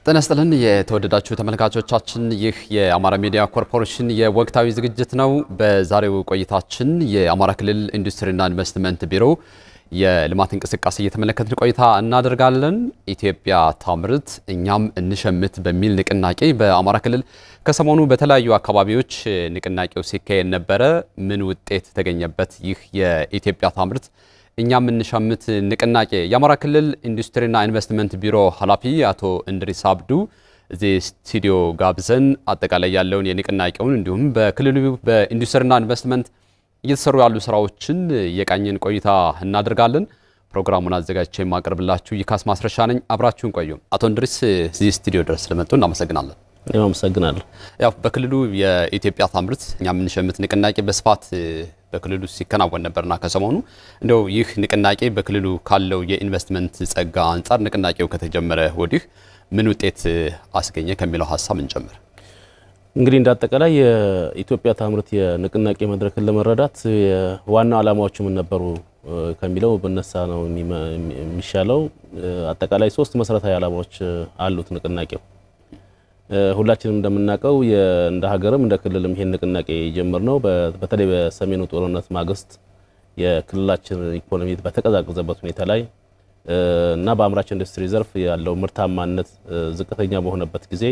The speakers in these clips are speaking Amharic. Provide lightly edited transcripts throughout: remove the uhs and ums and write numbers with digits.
ተነስተልን የተወደዳችሁ ተመልካቾቻችን ይህ የአማራ ሚዲያ ኮርፖሬሽን የወቅታዊ ዝግጅት ነው። በዛሬው ቆይታችን የአማራ ክልል ኢንዱስትሪና ኢንቨስትመንት ቢሮ የልማት እንቅስቃሴ እየተመለከትን ቆይታ እናደርጋለን። ኢትዮጵያ ታምርት እኛም እንሸምት በሚል ንቅናቄ በአማራ ክልል ከሰሞኑ በተለያዩ አካባቢዎች ንቅናቄው ሲካሄድ ነበረ። ምን ውጤት ተገኘበት? ይህ የኢትዮጵያ ታምርት እኛም እንሸምት ንቅናቄ የአማራ ክልል ኢንዱስትሪና ኢንቨስትመንት ቢሮ ኃላፊ አቶ እንድሪስ አብዱ እዚህ ስቱዲዮ ጋብዘን አጠቃላይ ያለውን የንቅናቄውን እንዲሁም በክልሉ በኢንዱስትሪና ኢንቨስትመንት እየተሰሩ ያሉ ስራዎችን የቃኝን ቆይታ እናደርጋለን። ፕሮግራሙን አዘጋጅቼ ማቀርብላችሁ ይካስ ማስረሻ ነኝ። አብራችሁን ቆዩ። አቶ እንድሪስ እዚህ ስቱዲዮ ድረስ ስለመጡ እናመሰግናለን። እኔም አመሰግናለሁ። ያው በክልሉ የኢትዮጵያ ታምርት እኛም እንሸምት ንቅናቄ በስፋት በክልሉ ሲከናወን ነበርና ከሰሞኑ እንደው ይህ ንቅናቄ በክልሉ ካለው የኢንቨስትመንት ጸጋ አንፃር ንቅናቄው ከተጀመረ ወዲህ ምን ውጤት አስገኘ ከሚለው ሐሳብ እንጀምር። እንግዲህ እንዳጠቃላይ የኢትዮጵያ ታምርት የንቅናቄ መድረክን ለመረዳት ዋና ዓላማዎቹ ምን ነበሩ ከሚለው በነሳ ነው የሚሻለው። አጠቃላይ 3 መሰረታዊ ዓላማዎች አሉት ንቅናቄው። ሁላችንም እንደምናቀው እንደ ሀገርም እንደ ክልልም ይሄን ንቅናቄ የጀመርነው በተለይ በሰሜኑ ጦርነት ማግስት የክልላችን ኢኮኖሚ በተቀዛቀዘበት ሁኔታ ላይ እና በአምራች ኢንዱስትሪ ዘርፍ ያለው ምርታማነት ዝቅተኛ በሆነበት ጊዜ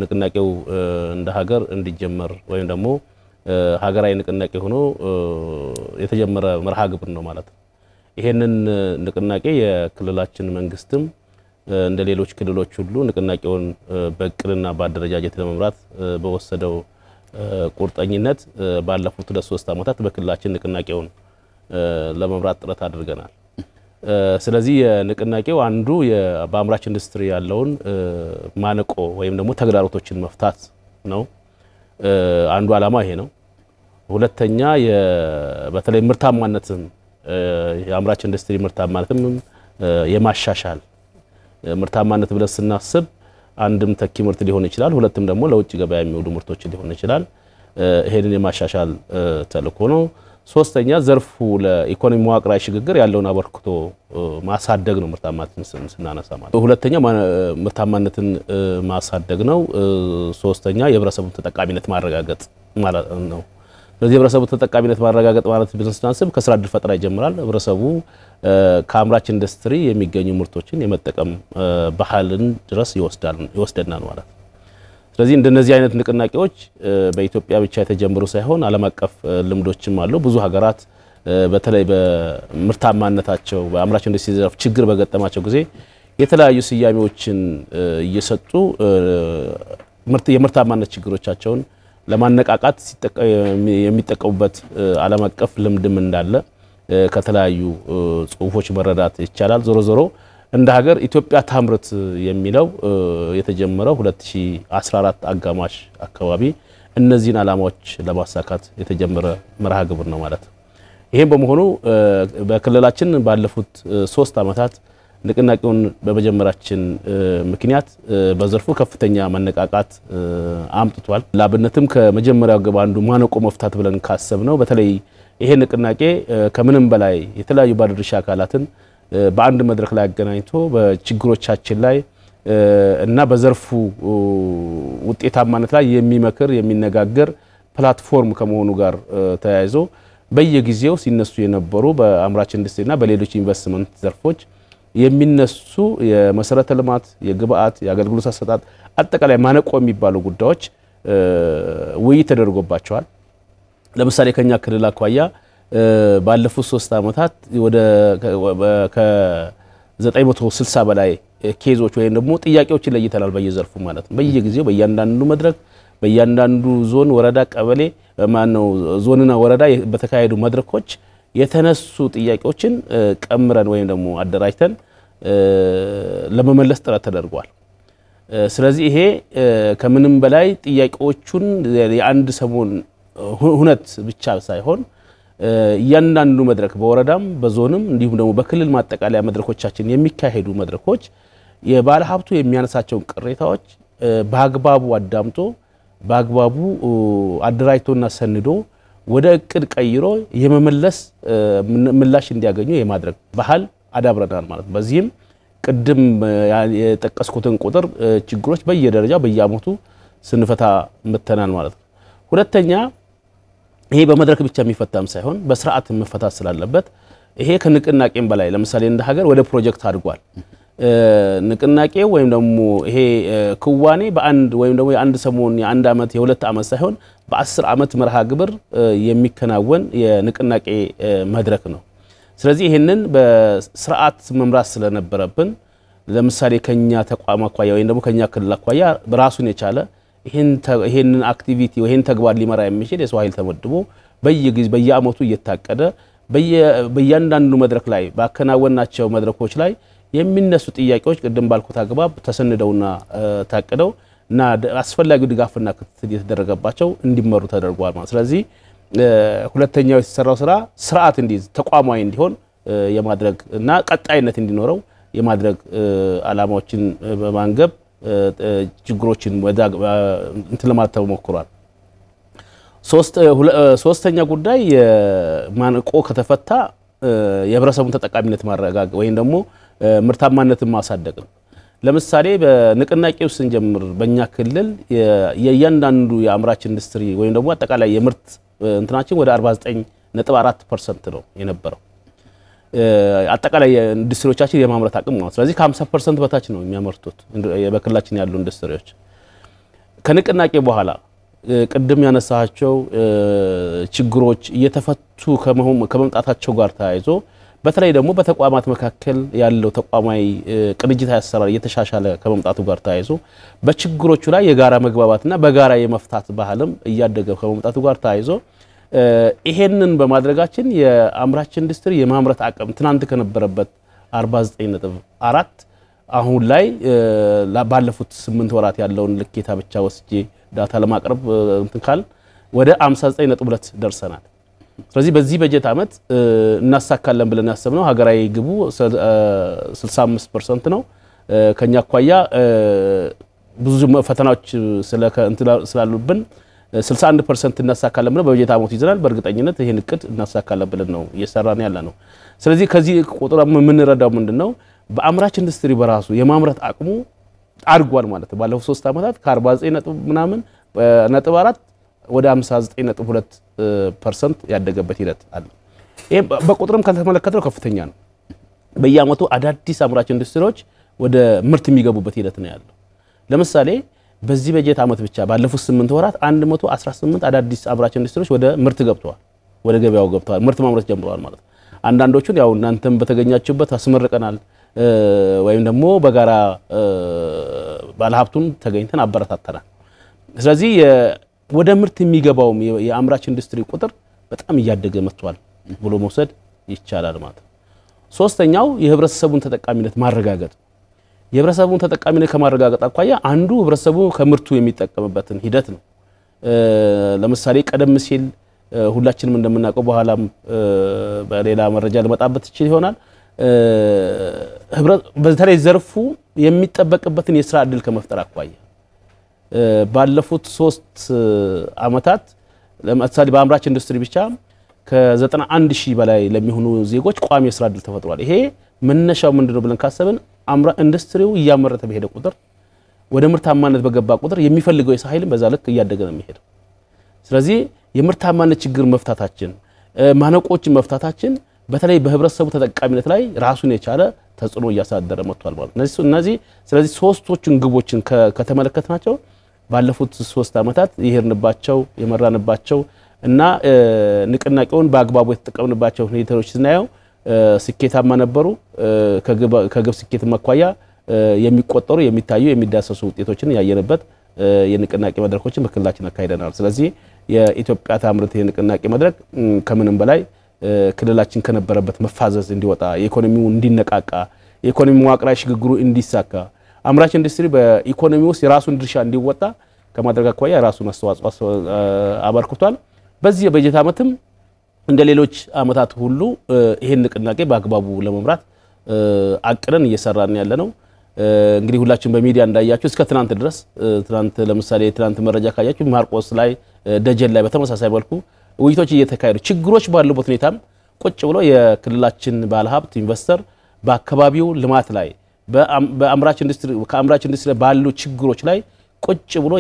ንቅናቄው እንደ ሀገር እንዲጀመር ወይም ደግሞ ሀገራዊ ንቅናቄ ሆኖ የተጀመረ መርሃ ግብር ነው ማለት ነው። ይሄንን ንቅናቄ የክልላችን መንግስትም እንደ ሌሎች ክልሎች ሁሉ ንቅናቄውን በእቅድና በአደረጃጀት ለመምራት በወሰደው ቁርጠኝነት ባለፉት 2-3 ዓመታት በክልላችን ንቅናቄውን ለመምራት ጥረት አድርገናል። ስለዚህ የንቅናቄው አንዱ በአምራች ኢንዱስትሪ ያለውን ማነቆ ወይም ደግሞ ተግዳሮቶችን መፍታት ነው። አንዱ ዓላማ ይሄ ነው። ሁለተኛ በተለይ ምርታማነትን የአምራች ኢንዱስትሪ ምርታማነትን የማሻሻል ምርታማነት ብለን ስናስብ አንድም ተኪ ምርት ሊሆን ይችላል፣ ሁለቱም ደግሞ ለውጭ ገበያ የሚውሉ ምርቶች ሊሆን ይችላል። ይሄንን የማሻሻል ተልእኮ ነው። ሶስተኛ ዘርፉ ለኢኮኖሚ መዋቅራዊ ሽግግር ያለውን አበርክቶ ማሳደግ ነው። ምርታማነትን ስናነሳ ማለት ሁለተኛ ምርታማነትን ማሳደግ ነው። ሶስተኛ የህብረተሰቡን ተጠቃሚነት ማረጋገጥ ማለት ነው። ስለዚህ የህብረተሰቡ ተጠቃሚነት ማረጋገጥ ማለት ቢዝነስ ትራንስፈር ከስራ ዕድል ፈጠራ ይጀምራል። ህብረተሰቡ ከአምራች ኢንዱስትሪ የሚገኙ ምርቶችን የመጠቀም ባህልን ድረስ ይወስደናል ማለት ነው። ስለዚህ እንደነዚህ አይነት ንቅናቄዎች በኢትዮጵያ ብቻ የተጀመሩ ሳይሆን ዓለም አቀፍ ልምዶችም አሉ። ብዙ ሀገራት በተለይ በምርታማነታቸው በአምራች ኢንዱስትሪ ዘርፍ ችግር በገጠማቸው ጊዜ የተለያዩ ስያሜዎችን እየሰጡ የምርታማነት ችግሮቻቸውን ለማነቃቃት የሚጠቀሙበት ዓለም አቀፍ ልምድም እንዳለ ከተለያዩ ጽሁፎች መረዳት ይቻላል። ዞሮ እንደ ሀገር ኢትዮጵያ ታምርት የሚለው የተጀመረው 2014 አጋማሽ አካባቢ እነዚህን ዓላማዎች ለማሳካት የተጀመረ መርሃ ግብር ነው ማለት ነው። ይሄን በመሆኑ በክልላችን ባለፉት 3 ዓመታት ንቅናቄውን በመጀመራችን ምክንያት በዘርፉ ከፍተኛ መነቃቃት አምጥቷል። ላብነትም ከመጀመሪያው ግብ አንዱ ማነቆ መፍታት ብለን ካሰብነው በተለይ ይሄ ንቅናቄ ከምንም በላይ የተለያዩ ባለድርሻ አካላትን በአንድ መድረክ ላይ አገናኝቶ በችግሮቻችን ላይ እና በዘርፉ ውጤታማነት ላይ የሚመክር የሚነጋገር ፕላትፎርም ከመሆኑ ጋር ተያይዞ በየጊዜው ሲነሱ የነበሩ በአምራች ኢንዱስትሪና በሌሎች ኢንቨስትመንት ዘርፎች የሚነሱ የመሰረተ ልማት የግብአት የአገልግሎት አሰጣጥ አጠቃላይ ማነቆ የሚባሉ ጉዳዮች ውይይት ተደርጎባቸዋል። ለምሳሌ ከኛ ክልል አኳያ ባለፉት 3 ዓመታት ወደ ከ960 በላይ ኬዞች ወይም ደግሞ ጥያቄዎችን ለይተናል በየዘርፉ ማለት ነው። በየጊዜው በእያንዳንዱ መድረክ በእያንዳንዱ ዞን ወረዳ ቀበሌ ማነው ዞንና ወረዳ በተካሄዱ መድረኮች የተነሱ ጥያቄዎችን ቀምረን ወይም ደግሞ አደራጅተን ለመመለስ ጥረት ተደርጓል። ስለዚህ ይሄ ከምንም በላይ ጥያቄዎቹን የአንድ ሰሞን ሁነት ብቻ ሳይሆን ያንዳንዱ መድረክ በወረዳም በዞንም እንዲሁም ደግሞ በክልል ማጠቃለያ መድረኮቻችን የሚካሄዱ መድረኮች የባለ ሀብቱ የሚያነሳቸው ቅሬታዎች በአግባቡ አዳምጦ በአግባቡ አደራጅቶና ሰንዶ ወደ እቅድ ቀይሮ የመመለስ ምላሽ እንዲያገኙ የማድረግ ባህል አዳብረናል ማለት ነው። በዚህም ቅድም የጠቀስኩትን ቁጥር ችግሮች በየደረጃው በየአመቱ ስንፈታ መተናል ማለት ነው። ሁለተኛ ይሄ በመድረክ ብቻ የሚፈታም ሳይሆን በስርዓት መፈታት ስላለበት ይሄ ከንቅናቄም በላይ ለምሳሌ እንደ ሀገር ወደ ፕሮጀክት አድጓል። ንቅናቄው ወይም ደግሞ ይሄ ክዋኔ በአንድ ወይም ደግሞ የአንድ ሰሞን የአንድ አመት የሁለት አመት ሳይሆን በ10 አመት መርሃ ግብር የሚከናወን የንቅናቄ መድረክ ነው። ስለዚህ ይሄንን በስርዓት መምራት ስለነበረብን ለምሳሌ ከኛ ተቋም አኳያ ወይም ደግሞ ከኛ ክልል አኳያ በራሱን የቻለ ይሄንን አክቲቪቲ ይሄን ተግባር ሊመራ የሚችል የሰው ኃይል ተመድቦ በየጊዜ በየአመቱ እየታቀደ በእያንዳንዱ መድረክ ላይ ባከናወናቸው መድረኮች ላይ የሚነሱ ጥያቄዎች ቅድም ባልኩት አግባብ ተሰንደውና ታቀደው እና አስፈላጊው ድጋፍና ክትትል የተደረገባቸው እንዲመሩ ተደርጓል ማለት። ስለዚህ ሁለተኛው የተሰራው ስራ ስርዓት እንዲይዝ ተቋማዊ እንዲሆን የማድረግ እና ቀጣይነት እንዲኖረው የማድረግ አላማዎችን በማንገብ ችግሮችን እንትን ለማለት ተሞክሯል። ሶስተኛ ጉዳይ የማንቆ ከተፈታ የህብረተሰቡን ተጠቃሚነት ማረጋገጥ ወይም ደግሞ ምርታማነትን ማሳደግ ነው። ለምሳሌ በንቅናቄው ስንጀምር በእኛ ክልል የእያንዳንዱ የአምራች ኢንዱስትሪ ወይም ደግሞ አጠቃላይ የምርት እንትናችን ወደ 49.4% ነው የነበረው አጠቃላይ ኢንዱስትሪዎቻችን የማምረት አቅም ነው። ስለዚህ ከ50% በታች ነው የሚያመርቱት በክልላችን ያሉ ኢንዱስትሪዎች። ከንቅናቄ በኋላ ቅድም ያነሳቸው ችግሮች እየተፈቱ ከመምጣታቸው ጋር ተያይዞ በተለይ ደግሞ በተቋማት መካከል ያለው ተቋማዊ ቅንጅታዊ አሰራር እየተሻሻለ ከመምጣቱ ጋር ተያይዞ በችግሮቹ ላይ የጋራ መግባባትና በጋራ የመፍታት ባህልም እያደገ ከመምጣቱ ጋር ተያይዞ ይሄንን በማድረጋችን የአምራች ኢንዱስትሪ የማምረት አቅም ትናንት ከነበረበት 49.4 አሁን ላይ ባለፉት 8 ወራት ያለውን ልኬታ ብቻ ወስጄ ዳታ ለማቅረብ እንትን ካል ወደ 59.2 ደርሰናል። ስለዚህ በዚህ በጀት አመት እናሳካለን ብለን ያሰብነው ሀገራዊ ግቡ 65% ነው። ከኛ አኳያ ብዙ ፈተናዎች ስላሉብን 61% እናሳካለን ብለን በበጀት አመቱ ይዘናል። በእርግጠኝነት ይሄን እቅድ እናሳካለን ብለን ነው እየሰራን ያለ ነው። ስለዚህ ከዚህ ቁጥር የምንረዳው ምንድነው በአምራች ኢንዱስትሪ በራሱ የማምረት አቅሙ አድጓል ማለት ነው። ባለፉት 3 አመታት ከ49.4 ወደ 59.2% ያደገበት ሂደት አለ። ይሄ በቁጥርም ከተመለከተው ከፍተኛ ነው። በየአመቱ አዳዲስ አምራች ኢንዱስትሪዎች ወደ ምርት የሚገቡበት ሂደት ነው ያለው። ለምሳሌ በዚህ በጀት አመት ብቻ ባለፉት 8 ወራት 118 አዳዲስ አምራች ኢንዱስትሪዎች ወደ ምርት ገብተዋል፣ ወደ ገበያው ገብተዋል፣ ምርት ማምረት ጀምረዋል ማለት ነው። አንዳንዶቹን ያው እናንተም በተገኛችሁበት አስመርቀናል ወይም ደግሞ በጋራ ባለሀብቱን ተገኝተን አበረታተናል። ስለዚህ ወደ ምርት የሚገባው የአምራች ኢንዱስትሪ ቁጥር በጣም እያደገ መጥቷል ብሎ መውሰድ ይቻላል ማለት ነው። ሶስተኛው የህብረተሰቡን ተጠቃሚነት ማረጋገጥ። የህብረተሰቡን ተጠቃሚነት ከማረጋገጥ አኳያ አንዱ ህብረተሰቡ ከምርቱ የሚጠቀምበትን ሂደት ነው። ለምሳሌ ቀደም ሲል ሁላችንም እንደምናውቀው በኋላም በሌላ መረጃ ለመጣበት ይችላል ይሆናል በተለይ ዘርፉ የሚጠበቅበትን የሥራ ዕድል ከመፍጠር አኳያ ባለፉት 3 አመታት ለምሳሌ በአምራች ኢንዱስትሪ ብቻ ከ91000 በላይ ለሚሆኑ ዜጎች ቋሚ የሥራ ዕድል ተፈጥሯል። ይሄ መነሻው ምንድነው ብለን ካሰብን ኢንዱስትሪው እያመረተ በሄደ ቁጥር ወደ ምርታማነት በገባ ቁጥር የሚፈልገው የሰው ኃይል በዛ ልክ እያደገ ነው የሚሄደው። ስለዚህ የምርታማነት ችግር መፍታታችን ማነቆችን መፍታታችን በተለይ በህብረተሰቡ ተጠቃሚነት ላይ ራሱን የቻለ ተጽዕኖ እያሳደረ መጥቷል ማለት ነው። ስለዚህ ሶስቶቹን ግቦችን ከተመለከትናቸው ባለፉት 3 አመታት ይሄርንባቸው የመራንባቸው እና ንቅናቄውን በአግባቡ የተጠቀምንባቸው ሁኔታዎች ስናየው ስኬታማ ነበሩ። ከግብ ስኬት መኳያ የሚቆጠሩ የሚታዩ የሚዳሰሱ ውጤቶችን ያየነበት የንቅናቄ መድረኮችን በክልላችን አካሂደናል። ስለዚህ የኢትዮጵያ ታምርት የንቅናቄ መድረክ ከምንም በላይ ክልላችን ከነበረበት መፋዘዝ እንዲወጣ የኢኮኖሚው እንዲነቃቃ የኢኮኖሚ መዋቅራዊ ሽግግሩ እንዲሳካ አምራች ኢንዱስትሪ በኢኮኖሚ ውስጥ የራሱን ድርሻ እንዲወጣ ከማድረግ አኳያ ራሱን አስተዋጽኦ አበርክቷል። በዚህ በጀት አመትም እንደ ሌሎች አመታት ሁሉ ይሄን ንቅናቄ በአግባቡ ለመምራት አቅደን እየሰራን ያለነው እንግዲህ ሁላችን በሚዲያ እንዳያችሁ እስከ ትናንት ድረስ ትናንት ለምሳሌ ትናንት መረጃ ካያችሁ ማርቆስ ላይ ደጀን ላይ በተመሳሳይ መልኩ ውይይቶች እየተካሄዱ ችግሮች ባሉበት ሁኔታም ቁጭ ብሎ የክልላችን ባለሀብት ኢንቨስተር በአካባቢው ልማት ላይ በአምራች ኢንዱስትሪ ባሉ ችግሮች ላይ ቁጭ ብሎ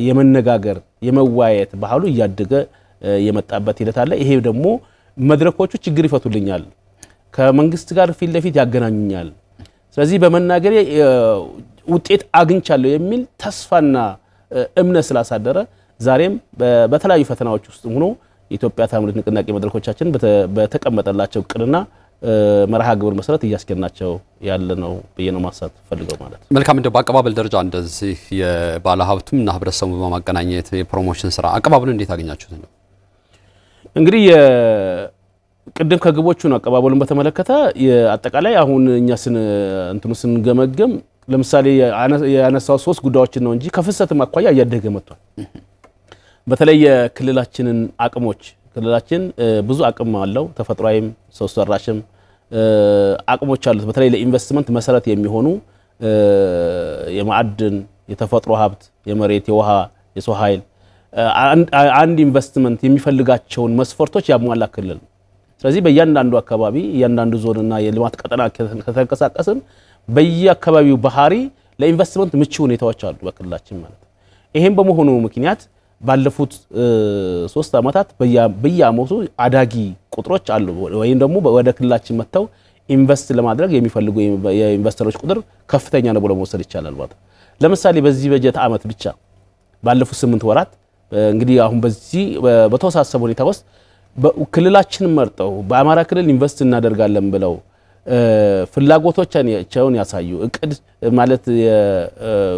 የመነጋገር የመዋየት ባህሉ እያደገ የመጣበት ሂደት አለ። ይሄ ደግሞ መድረኮቹ ችግር ይፈቱልኛል ከመንግስት ጋር ፊት ለፊት ያገናኙኛል ስለዚህ በመናገር ውጤት አግኝቻለሁ የሚል ተስፋና እምነት ስላሳደረ ዛሬም በተለያዩ ፈተናዎች ውስጥ ሆኖ ኢትዮጵያ ታምርት ንቅናቄ መድረኮቻችን በተቀመጠላቸው ቅርና መርሃ ግብር መሰረት እያስገናቸው ያለ ነው በየነው ማሳት ፈልገው ማለት መልካም እንደው በአቀባበል ደረጃ እንደዚህ የባለ ሀብቱምና ህብረተሰቡ በማገናኘት የፕሮሞሽን ስራ አቀባበሉን እንዴት አገኛችሁት ነው እንግዲህ ቅድም ከግቦቹ ነው አቀባበሉን በተመለከተ አጠቃላይ አሁን እኛ ስንገመገም ለምሳሌ ያነሳው 3 ጉዳዮችን ነው እንጂ ከፍሰት ማቋያ እያደገ መጥቷል በተለይ የክልላችንን አቅሞች ክልላችን ብዙ አቅም አለው ተፈጥሯይም ሰው ሰራሽም አቅሞች አሉት በተለይ ለኢንቨስትመንት መሰረት የሚሆኑ የማዕድን የተፈጥሮ ሀብት የመሬት የውሃ የሰው ኃይል አንድ ኢንቨስትመንት የሚፈልጋቸውን መስፈርቶች ያሟላ ክልል ስለዚህ በእያንዳንዱ አካባቢ እያንዳንዱ ዞንና የልማት ቀጠና ከተንቀሳቀስን በየአካባቢው ባህሪ ለኢንቨስትመንት ምቹ ሁኔታዎች አሉ በክልላችን ማለት ይሄን በመሆኑ ምክንያት ባለፉት 3 አመታት በየአመቱ አዳጊ ቁጥሮች አሉ ወይም ደግሞ ወደ ክልላችን መተው ኢንቨስት ለማድረግ የሚፈልጉ የኢንቨስተሮች ቁጥር ከፍተኛ ነው ብሎ መውሰድ ይቻላል ማለት ለምሳሌ በዚህ በጀት አመት ብቻ ባለፉት 8 ወራት እንግዲህ አሁን በዚህ በተወሳሰበ ሁኔታ ውስጥ ክልላችን መርጠው በአማራ ክልል ኢንቨስት እናደርጋለን ብለው ፍላጎቶቻቸውን ያሳዩ እቅድ ማለት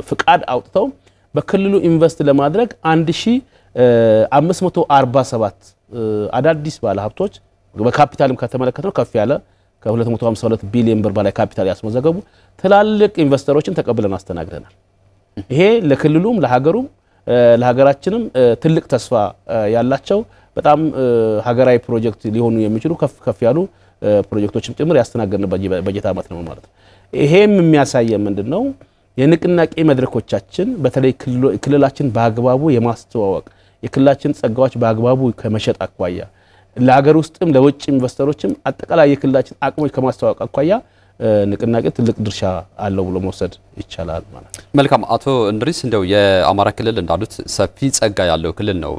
ፍቃድ አውጥተው በክልሉ ኢንቨስት ለማድረግ 1547 አዳዲስ ባለ ሀብቶች በካፒታልም ከተመለከተው ከፍ ያለ ከ252 ቢሊዮን ብር በላይ ካፒታል ያስመዘገቡ ትላልቅ ኢንቨስተሮችን ተቀብለን አስተናግደናል ይሄ ለክልሉም ለሀገሩም ለሀገራችንም ትልቅ ተስፋ ያላቸው በጣም ሀገራዊ ፕሮጀክት ሊሆኑ የሚችሉ ከፍ ያሉ ፕሮጀክቶችም ጭምር ያስተናገድንበት በጀት አመት ነው ማለት ይሄም የሚያሳየው ምንድነው የንቅናቄ መድረኮቻችን በተለይ ክልላችን በአግባቡ የማስተዋወቅ የክልላችን ጸጋዎች በአግባቡ ከመሸጥ አቋያ ለሀገር ውስጥም ለውጭ ኢንቨስተሮችም አጠቃላይ የክልላችን አቅሞች ከማስተዋወቅ አቋያ ንቅናቄ ትልቅ ድርሻ አለው ብሎ መውሰድ ይቻላል ማለት መልካም አቶ እንድሪስ እንደው የአማራ ክልል እንዳሉት ሰፊ ጸጋ ያለው ክልል ነው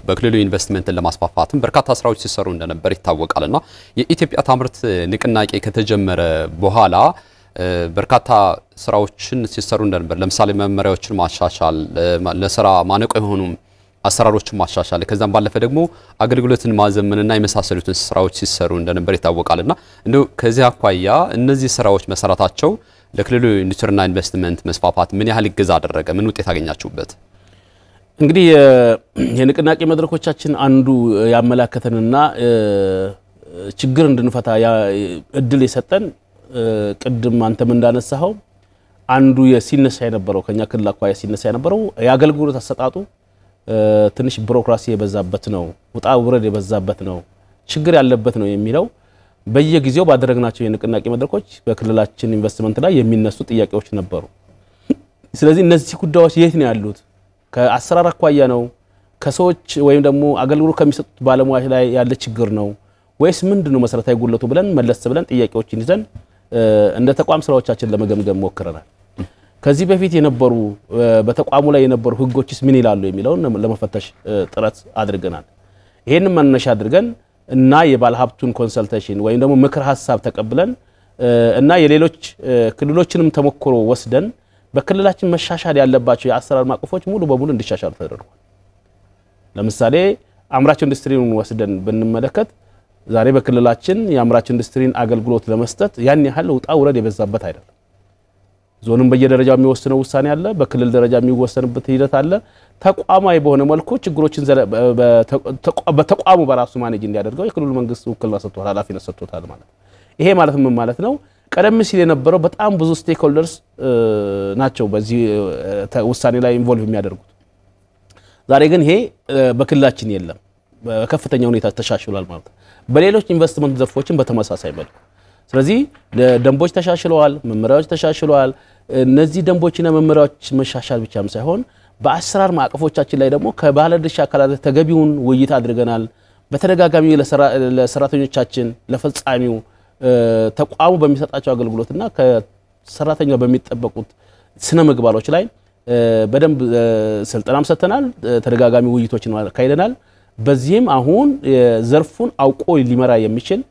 በክልሉ ኢንቨስትመንትን ለማስፋፋትም በርካታ ስራዎች ሲሰሩ እንደነበር ይታወቃልና የኢትዮጵያ ታምርት ንቅናቄ ከተጀመረ በኋላ በርካታ ስራዎችን ሲሰሩ እንደነበር ለምሳሌ መመሪያዎችን ማሻሻል ለስራ ማነቆ የሆኑ አሰራሮችን ማሻሻል ከዛም ባለፈ ደግሞ አገልግሎትን ማዘመንና የመሳሰሉትን ስራዎች ሲሰሩ እንደነበር ይታወቃልና እንደው ከዚህ አኳያ እነዚህ ስራዎች መሰራታቸው ለክልሉ ኢንዱስትሪና ኢንቨስትመንት መስፋፋት ምን ያህል ይገዛ አደረገ ምን ውጤት አገኛችሁበት እንግዲህ የንቅናቄ መድረኮቻችን አንዱ ያመላከተንና ችግር እንድንፈታ እድል የሰጠን ቅድም አንተም እንዳነሳው አንዱ የሲነሳ የነበረው ከኛ ክልል አኳያ ሲነሳ የነበረው ያገልግሎት አሰጣጡ ትንሽ ቢሮክራሲ የበዛበት ነው ውጣ ውረድ የበዛበት ነው ችግር ያለበት ነው የሚለው በየጊዜው ባደረግናቸው የንቅናቄ መድረኮች በክልላችን ኢንቨስትመንት ላይ የሚነሱ ጥያቄዎች ነበሩ ስለዚህ እነዚህ ጉዳዮች የት ነው ያሉት ከአሰራር አኳያ ነው ከሰዎች ወይም ደግሞ አገልግሎት ከሚሰጡት ባለሙያዎች ላይ ያለ ችግር ነው ወይስ ምንድነው መሰረታዊ ጉድለቱ ብለን መለስ ብለን ጥያቄዎችን ይዘን እንደ ተቋም ስራዎቻችን ለመገምገም ሞክረናል ከዚህ በፊት የነበሩ በተቋሙ ላይ የነበሩ ህጎችስ ምን ይላሉ የሚለውን ለመፈተሽ ጥረት አድርገናል ይሄንን መነሻ አድርገን እና የባለሀብቱን ኮንሰልቴሽን ወይም ደግሞ ምክር ሐሳብ ተቀብለን እና የሌሎች ክልሎችንም ተሞክሮ ወስደን በክልላችን መሻሻል ያለባቸው የአሰራር ማቀፎች ሙሉ በሙሉ እንዲሻሻሉ ተደርጓል ለምሳሌ አምራች ኢንዱስትሪውን ወስደን ብንመለከት ዛሬ በክልላችን የአምራች ኢንዱስትሪን አገልግሎት ለመስጠት ያን ያህል ውጣ ውረድ የበዛበት አይደለም ዞንም በየደረጃው የሚወስነው ውሳኔ አለ በክልል ደረጃ የሚወሰንበት ሂደት አለ ተቋማዊ በሆነ መልኩ ችግሮችን በተቋሙ በራሱ ማኔጅ እንዲያደርገው የክልሉ መንግስት ውክልና ሰጥቷል ኃላፊነት ሰጥቷል ማለት ይሄ ማለት ምን ማለት ነው ቀደም ሲል የነበረው በጣም ብዙ ስቴክሆልደርስ ናቸው በዚህ ውሳኔ ላይ ኢንቮልቭ የሚያደርጉት ዛሬ ግን ይሄ በክልላችን የለም በከፍተኛ ሁኔታ ተሻሽሏል ማለት ነው። በሌሎች ኢንቨስትመንት ዘርፎችን በተመሳሳይ መልኩ ስለዚህ ደንቦች ተሻሽለዋል፣ መመሪያዎች ተሻሽለዋል። እነዚህ ደንቦችና መመሪያዎች መሻሻል ብቻም ሳይሆን በአሰራር ማዕቀፎቻችን ላይ ደግሞ ከባለድርሻ አካላት ተገቢውን ውይይት አድርገናል። በተደጋጋሚ ለሰራተኞቻችን ለፈጻሚው ተቋሙ በሚሰጣቸው አገልግሎትና ከሰራተኛው በሚጠበቁት ስነ ምግባሮች ላይ በደንብ ስልጠናም ሰጥተናል። ተደጋጋሚ ውይይቶችን አካሂደናል። በዚህም አሁን ዘርፉን አውቆ ሊመራ የሚችል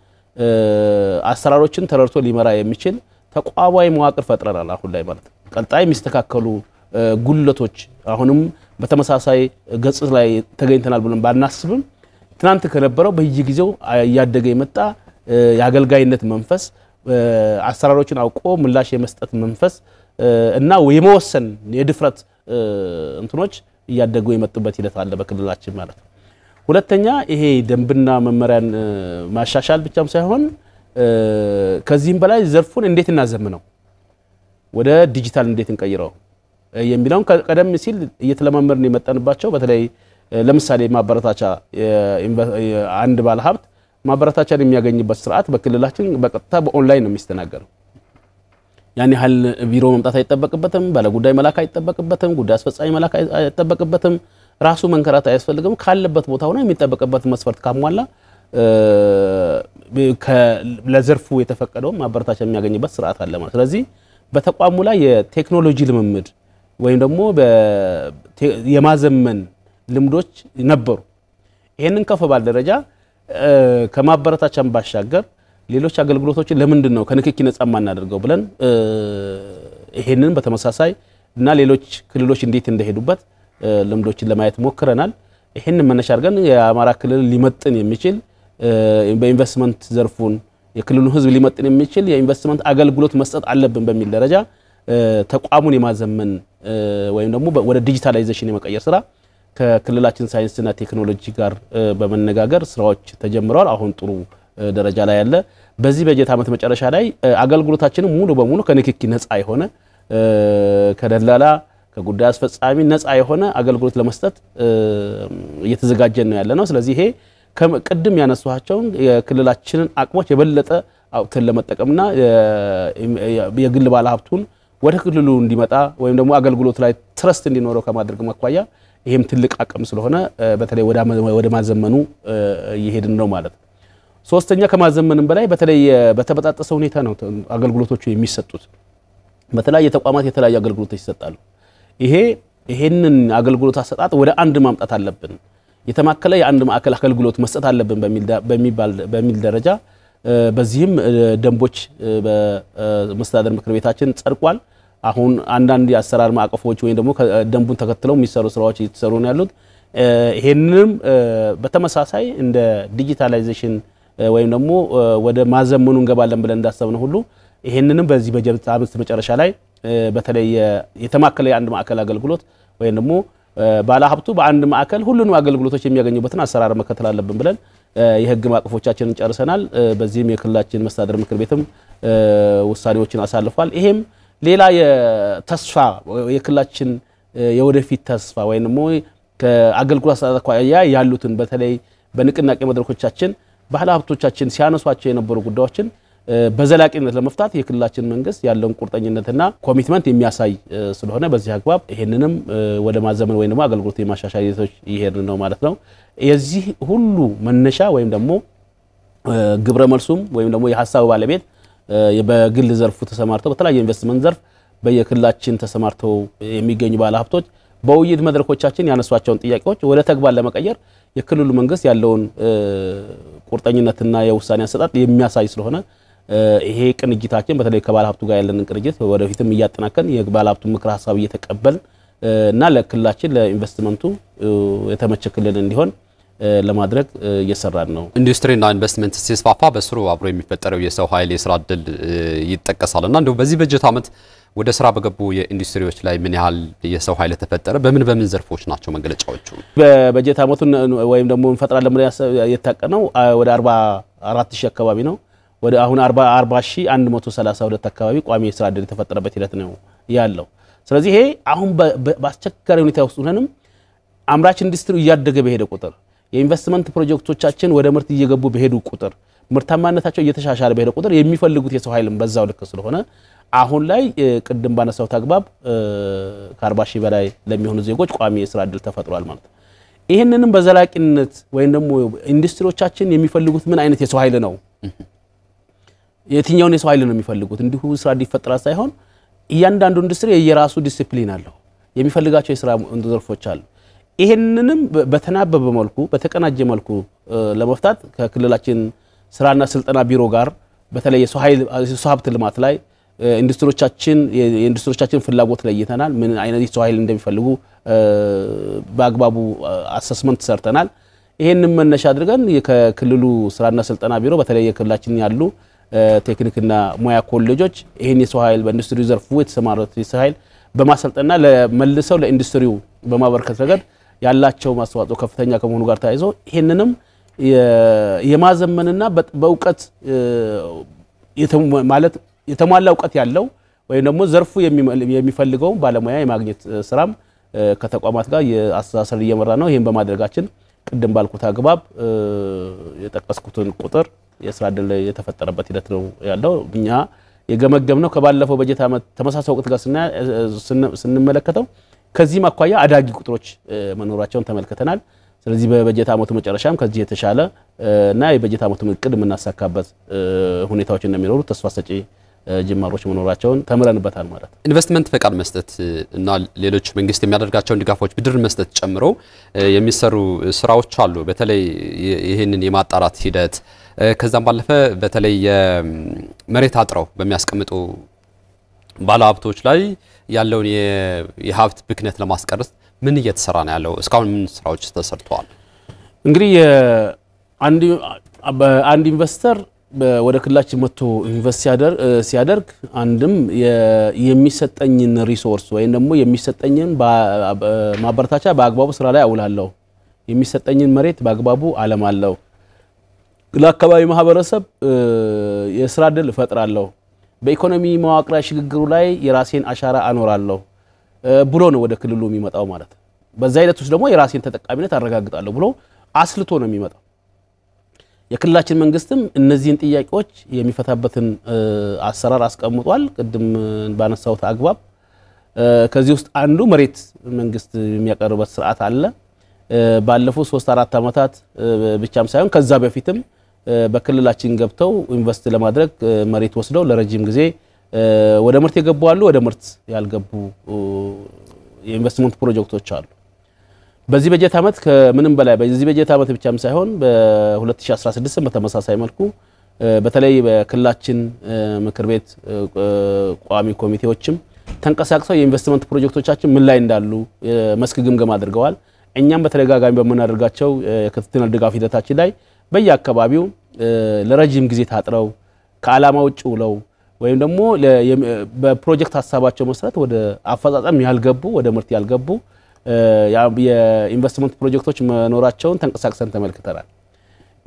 አሰራሮችን ተረድቶ ሊመራ የሚችል ተቋማዊ መዋቅር ፈጥረናል አሁን ላይ ማለት ነው። ቀጣይ የሚስተካከሉ ጉልለቶች አሁንም በተመሳሳይ ገጽ ላይ ተገኝተናል ብለን ባናስብም ትናንት ከነበረው በየጊዜው ያደገ የመጣ የአገልጋይነት መንፈስ አሰራሮችን አውቆ ምላሽ የመስጠት መንፈስ እና የመወሰን የድፍረት እንትኖች እያደጉ የመጡበት ሂደት አለ በክልላችን ማለት ነው። ሁለተኛ ይሄ ደንብና መመሪያን ማሻሻል ብቻም ሳይሆን ከዚህም በላይ ዘርፉን እንዴት እናዘምነው ወደ ዲጂታል እንዴት እንቀይረው የሚለውን ቀደም ሲል እየተለማመርን የመጣንባቸው በተለይ ለምሳሌ ማበረታቻ አንድ ባለሀብት ማበረታቻን የሚያገኝበት ስርዓት በክልላችን በቀጥታ በኦንላይን ነው የሚስተናገረው። ያን ያህል ቢሮ መምጣት አይጠበቅበትም፣ ባለጉዳይ መላክ አይጠበቅበትም፣ ጉዳይ አስፈጻሚ መላክ አይጠበቅበትም፣ ራሱ መንከራት አያስፈልግም። ካለበት ቦታ ሆኖ የሚጠበቅበት መስፈርት ካሟላ ለዘርፉ የተፈቀደው ማበረታቻ የሚያገኝበት ስርዓት አለ ማለት። ስለዚህ በተቋሙ ላይ የቴክኖሎጂ ልምምድ ወይም ደግሞ የማዘመን ልምዶች ነበሩ። ይሄንን ከፍ ባለ ደረጃ ከማበረታቻም ባሻገር ሌሎች አገልግሎቶችን ለምንድን ነው ከንክኪ ነፃ ማናደርገው ብለን ይሄንን በተመሳሳይ እና ሌሎች ክልሎች እንዴት እንደሄዱበት ልምዶችን ለማየት ሞክረናል። ይሄንን መነሻ አድርገን የአማራ ክልል ሊመጥን የሚችል በኢንቨስትመንት ዘርፉን የክልሉን ህዝብ ሊመጥን የሚችል የኢንቨስትመንት አገልግሎት መስጠት አለብን በሚል ደረጃ ተቋሙን የማዘመን ወይም ደግሞ ወደ ዲጂታላይዜሽን የመቀየር ስራ ከክልላችን ሳይንስና ቴክኖሎጂ ጋር በመነጋገር ስራዎች ተጀምረዋል። አሁን ጥሩ ደረጃ ላይ ያለ በዚህ በጀት ዓመት መጨረሻ ላይ አገልግሎታችንን ሙሉ በሙሉ ከንክኪ ነፃ የሆነ ከደላላ ከጉዳይ አስፈጻሚ ነፃ የሆነ አገልግሎት ለመስጠት እየተዘጋጀን ነው ያለነው። ስለዚህ ይሄ ቅድም ያነሷቸው የክልላችንን አቅሞች የበለጠ አውጥተን ለመጠቀምና የግል ባለሀብቱን ወደ ክልሉ እንዲመጣ ወይም ደግሞ አገልግሎት ላይ ትረስት እንዲኖረው ከማድረግ ማኳያ ይሄም ትልቅ አቅም ስለሆነ በተለይ ወደ ማዘመኑ እየሄድን ነው ማለት ነው። ሶስተኛ ከማዘመንም በላይ በተለይ በተበጣጠሰ ሁኔታ ነው አገልግሎቶቹ የሚሰጡት። በተለያየ ተቋማት የተለያየ አገልግሎቶች ይሰጣሉ። ይሄንን አገልግሎት አሰጣጥ ወደ አንድ ማምጣት አለብን፣ የተማከለ የአንድ ማዕከል አገልግሎት መስጠት አለብን በሚል ደረጃ በዚህም ደንቦች በመስተዳድር ምክር ቤታችን ጸድቋል። አሁን አንዳንድ የአሰራር ማዕቀፎች ወይም ደግሞ ደንቡን ተከትለው የሚሰሩ ስራዎች እየተሰሩ ነው ያሉት። ይሄንንም በተመሳሳይ እንደ ዲጂታላይዜሽን ወይም ደግሞ ወደ ማዘመኑ እንገባለን ብለን እንዳሰብነው ሁሉ ይሄንንም በዚህ በጀት ዓመት መጨረሻ ላይ በተለይ የተማከለ የአንድ ማዕከል አገልግሎት ወይም ደግሞ ባለሀብቱ በአንድ ማዕከል ሁሉንም አገልግሎቶች የሚያገኙበትን አሰራር መከተል አለብን ብለን የህግ ማዕቀፎቻችንን ጨርሰናል። በዚህም የክልላችን መስተዳድር ምክር ቤትም ውሳኔዎችን አሳልፏል። ይሄም ሌላ የተስፋ የክልላችን የወደፊት ተስፋ ወይም ደግሞ ከአገልግሎት አሰጣጥ አኳያ ያሉትን በተለይ በንቅናቄ መድረኮቻችን ባለሀብቶቻችን ሲያነሷቸው የነበሩ ጉዳዮችን በዘላቂነት ለመፍታት የክልላችን መንግስት ያለውን ቁርጠኝነትና ኮሚትመንት የሚያሳይ ስለሆነ በዚህ አግባብ ይሄንንም ወደ ማዘመን ወይም ደግሞ አገልግሎት የማሻሻል ሂደቶች ይሄድን ነው ማለት ነው። የዚህ ሁሉ መነሻ ወይም ደግሞ ግብረ መልሱም ወይም ደግሞ የሐሳብ ባለቤት በግል ዘርፉ ተሰማርተው በተለያየ ኢንቨስትመንት ዘርፍ በየክልላችን ተሰማርተው የሚገኙ ባለሀብቶች በውይይት መድረኮቻችን ያነሷቸውን ጥያቄዎች ወደ ተግባር ለመቀየር የክልሉ መንግስት ያለውን ቁርጠኝነትና የውሳኔ አሰጣጥ የሚያሳይ ስለሆነ ይሄ ቅንጅታችን በተለይ ከባለሀብቱ ጋር ያለንን ቅንጅት ወደፊትም እያጠናከን የባለሀብቱ ምክር ሐሳብ እየተቀበል እና ለክልላችን ለኢንቨስትመንቱ የተመቸ ክልል እንዲሆን ለማድረግ እየሰራን ነው። ኢንዱስትሪና ኢንቨስትመንት ሲስፋፋ በስሩ አብሮ የሚፈጠረው የሰው ኃይል የስራ ዕድል ይጠቀሳልና እንደው በዚህ በጀት ዓመት ወደ ስራ በገቡ የኢንዱስትሪዎች ላይ ምን ያህል የሰው ኃይል ተፈጠረ? በምን ዘርፎች ናቸው መገለጫዎቹ? በበጀት ዓመቱ ወይም ደግሞ እንፈጥራለን ብለን የታቀነው ወደ 44000 አካባቢ ነው። ወደ አሁን 40132 አካባቢ ቋሚ የስራ ዕድል የተፈጠረበት ሂደት ነው ያለው። ስለዚህ ይሄ አሁን በአስቸጋሪ ሁኔታ ውስጥ ሆነንም አምራች ኢንዱስትሪ እያደገ በሄደ ቁጥር የኢንቨስትመንት ፕሮጀክቶቻችን ወደ ምርት እየገቡ በሄዱ ቁጥር ምርታማነታቸው እየተሻሻለ በሄደ ቁጥር የሚፈልጉት የሰው ኃይልም በዛው ልክ ስለሆነ አሁን ላይ ቅድም ባነሳው ተግባብ ከ40 ሺህ በላይ ለሚሆኑ ዜጎች ቋሚ የሥራ ዕድል ተፈጥሯል ማለት ነው። ይሄንንም በዘላቂነት ወይም ደግሞ ኢንዱስትሪዎቻችን የሚፈልጉት ምን አይነት የሰው ኃይል ነው የትኛውን የሰው ኃይል ነው የሚፈልጉት እንዲሁ ስራ እንዲፈጠር ሳይሆን እያንዳንዱ ኢንዱስትሪ የራሱ ዲሲፕሊን አለው የሚፈልጋቸው የሥራ ዘርፎች አሉ። ይሄንንም በተናበበ መልኩ በተቀናጀ መልኩ ለመፍታት ከክልላችን ስራና ስልጠና ቢሮ ጋር በተለይ የሰው ሀብት ልማት ላይ የኢንዱስትሪዎቻችን ፍላጎት ለይተናል ምን አይነት የሰው ኃይል እንደሚፈልጉ በአግባቡ አሰስመንት ሰርተናል። ይሄንን መነሻ አድርገን ከክልሉ ስራና ስልጠና ቢሮ በተለይ የክልላችን ያሉ ቴክኒክና ሙያ ኮሌጆች ይሄን የሰው ኃይል በኢንዱስትሪ ዘርፉ የተሰማሩት የሰው ኃይል በማሰልጠና ለመልሰው ለኢንዱስትሪው በማበርከት ረገድ ያላቸው ማስተዋጽኦ ከፍተኛ ከመሆኑ ጋር ተያይዞ ይሄንንም የማዘመንና በእውቀት ማለት የተሟላ እውቀት ያለው ወይ ደግሞ ዘርፉ የሚፈልገው ባለሙያ የማግኘት ስራም ከተቋማት ጋር የአስተሳሰር እየመራ ነው። ይሄን በማድረጋችን ቅድም ባልኩት አግባብ የጠቀስኩትን ቁጥር የሥራ ዕድል የተፈጠረበት ሂደት ነው ያለው። እኛ የገመገምነው ከባለፈው በጀት ዓመት ተመሳሳይ ወቅት ጋር ስንመለከተው ከዚህ ማኳያ አዳጊ ቁጥሮች መኖራቸውን ተመልክተናል። ስለዚህ በበጀት ዓመቱ መጨረሻም ከዚህ የተሻለ እና የበጀት ዓመቱ እቅድ የምናሳካበት ሁኔታዎች እንደሚኖሩ ተስፋ ሰጪ ጅማሮች መኖራቸውን ተምረንበታል ማለት ነው። ኢንቨስትመንት ፈቃድ መስጠት እና ሌሎች መንግስት የሚያደርጋቸውን ድጋፎች ብድር መስጠት ጨምሮ የሚሰሩ ስራዎች አሉ። በተለይ ይሄንን የማጣራት ሂደት ከዛም ባለፈ በተለይ የመሬት አጥረው በሚያስቀምጡ ባለሀብቶች ላይ ያለውን የሀብት ብክነት ለማስቀረት ምን እየተሰራ ነው ያለው? እስካሁን ምን ስራዎች ተሰርተዋል? እንግዲህ አንድ ኢንቨስተር ወደ ክልላችን መጥቶ ኢንቨስት ሲያደርግ አንድም የሚሰጠኝን ሪሶርስ ወይም ደግሞ የሚሰጠኝን ማበረታቻ በአግባቡ ስራ ላይ አውላለሁ የሚሰጠኝን መሬት በአግባቡ አለማለሁ ለአካባቢ ማህበረሰብ የሥራ ዕድል እፈጥራለሁ በኢኮኖሚ መዋቅራዊ ሽግግሩ ላይ የራሴን አሻራ አኖራለሁ ብሎ ነው ወደ ክልሉ የሚመጣው ማለት። በዛ ሂደት ውስጥ ደግሞ የራሴን ተጠቃሚነት አረጋግጣለሁ ብሎ አስልቶ ነው የሚመጣው። የክልላችን መንግስትም እነዚህን ጥያቄዎች የሚፈታበትን አሰራር አስቀምጧል። ቅድም ባነሳውት አግባብ ከዚህ ውስጥ አንዱ መሬት መንግስት የሚያቀርበት ስርዓት አለ። ባለፉት 3-4 አመታት ብቻም ሳይሆን ከዛ በፊትም በክልላችን ገብተው ኢንቨስት ለማድረግ መሬት ወስደው ለረጅም ጊዜ ወደ ምርት የገቡ አሉ፣ ወደ ምርት ያልገቡ የኢንቨስትመንት ፕሮጀክቶች አሉ። በዚህ በጀት ዓመት ከምንም በላይ በዚህ በጀት ዓመት ብቻም ሳይሆን በ2016 በተመሳሳይ መልኩ በተለይ በክልላችን ምክር ቤት ቋሚ ኮሚቴዎችም ተንቀሳቅሰው የኢንቨስትመንት ፕሮጀክቶቻችን ምን ላይ እንዳሉ መስክ ግምገማ አድርገዋል። እኛም በተደጋጋሚ በመናደርጋቸው የክትትልና ድጋፍ ሂደታችን ላይ በየአካባቢው ለረጅም ጊዜ ታጥረው ከዓላማ ውጭ ውለው ወይም ደግሞ በፕሮጀክት ሐሳባቸው መሰረት ወደ አፈጻጸም ያልገቡ ወደ ምርት ያልገቡ የኢንቨስትመንት ፕሮጀክቶች መኖራቸውን ተንቀሳቅሰን ተመልክተናል።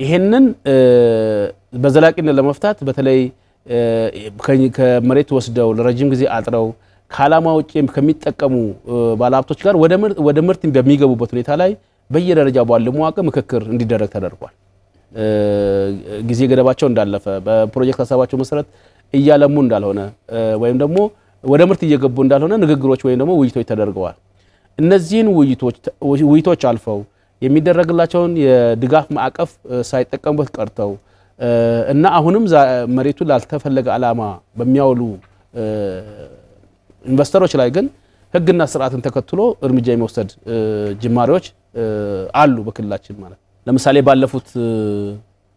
ይሄንን በዘላቂነት ለመፍታት በተለይ ከመሬት ወስደው ለረጅም ጊዜ አጥረው ከዓላማ ውጭ ከሚጠቀሙ ባለሀብቶች ጋር ወደ ምርት በሚገቡበት ሁኔታ ላይ በየደረጃው ባለው መዋቅር ምክክር እንዲደረግ ተደርጓል። ጊዜ ገደባቸው እንዳለፈ በፕሮጀክት ሐሳባቸው መሰረት እያለሙ እንዳልሆነ ወይም ደግሞ ወደ ምርት እየገቡ እንዳልሆነ ንግግሮች ወይም ደግሞ ውይይቶች ተደርገዋል። እነዚህን ውይይቶች አልፈው የሚደረግላቸውን የድጋፍ ማዕቀፍ ሳይጠቀሙበት ቀርተው እና አሁንም መሬቱን ላልተፈለገ ዓላማ በሚያውሉ ኢንቨስተሮች ላይ ግን ህግና ስርዓትን ተከትሎ እርምጃ የሚወሰድ ጅማሬዎች አሉ በክልላችን ማለት። ለምሳሌ ባለፉት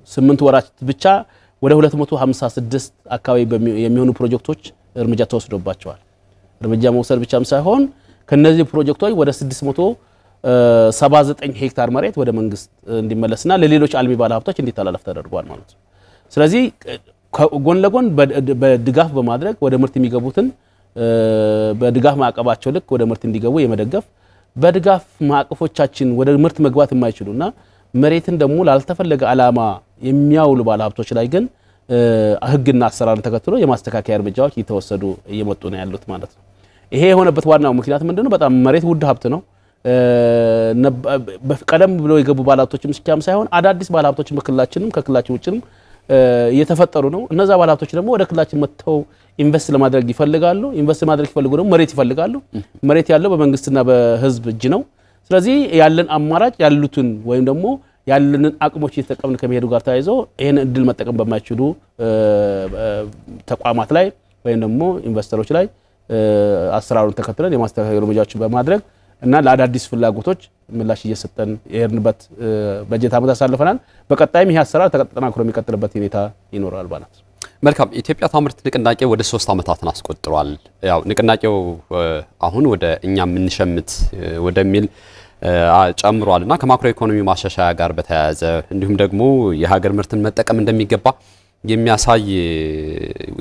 8 ወራት ብቻ ወደ 256 አካባቢ የሚሆኑ ፕሮጀክቶች እርምጃ ተወስዶባቸዋል። እርምጃ መውሰድ ብቻም ሳይሆን ከነዚህ ፕሮጀክቶች ወደ 679 ሄክታር መሬት ወደ መንግስት እንዲመለስና ለሌሎች አልሚ ባለሀብቶች እንዲተላለፍ ተደርጓል ማለት ነው። ስለዚህ ጎን ለጎን በድጋፍ በማድረግ ወደ ምርት የሚገቡትን በድጋፍ ማዕቀባቸው ልክ ወደ ምርት እንዲገቡ የመደገፍ በድጋፍ ማዕቀፎቻችን ወደ ምርት መግባት የማይችሉና መሬትን ደግሞ ላልተፈለገ ዓላማ የሚያውሉ ባለሀብቶች ላይ ግን ህግና አሰራርን ተከትሎ የማስተካከያ እርምጃዎች እየተወሰዱ እየመጡ ነው ያሉት ማለት ነው። ይሄ የሆነበት ዋናው ምክንያት ምንድነው? በጣም መሬት ውድ ሀብት ነው። ቀደም ብሎ የገቡ ባለሀብቶችም ብቻም ሳይሆን አዳዲስ ባለሀብቶችም በክልላችንም ከክልላችን ውጭም እየተፈጠሩ ነው እነዛ ባለሀብቶች ደግሞ ወደ ክልላችን መጥተው ኢንቨስት ለማድረግ ይፈልጋሉ ኢንቨስት ማድረግ ይፈልጉ ደግሞ መሬት ይፈልጋሉ መሬት ያለው በመንግስትና በህዝብ እጅ ነው ስለዚህ ያለን አማራጭ ያሉትን ወይም ደግሞ ያለንን አቅሞች እየተጠቀምን ከመሄዱ ጋር ተያይዞ ይሄን እድል መጠቀም በማይችሉ ተቋማት ላይ ወይም ደግሞ ኢንቨስተሮች ላይ አሰራሩን ተከትለን የማስተካከል እርምጃዎችን በማድረግ እና ለአዳዲስ ፍላጎቶች ምላሽ እየሰጠን የሄድንበት በጀት ዓመት አሳልፈናል በቀጣይም ይሄ አሰራር ተጠናክሮ የሚቀጥልበት ሁኔታ ይኖራል ማለት ነው መልካም ኢትዮጵያ ታምርት ንቅናቄ ወደ 3 ዓመታትን አስቆጥሯል ያው ንቅናቄው አሁን ወደ እኛ ምንሸምት ወደሚል ጨምሯልና ከማክሮ ኢኮኖሚ ማሻሻያ ጋር በተያያዘ እንዲሁም ደግሞ የሀገር ምርትን መጠቀም እንደሚገባ የሚያሳይ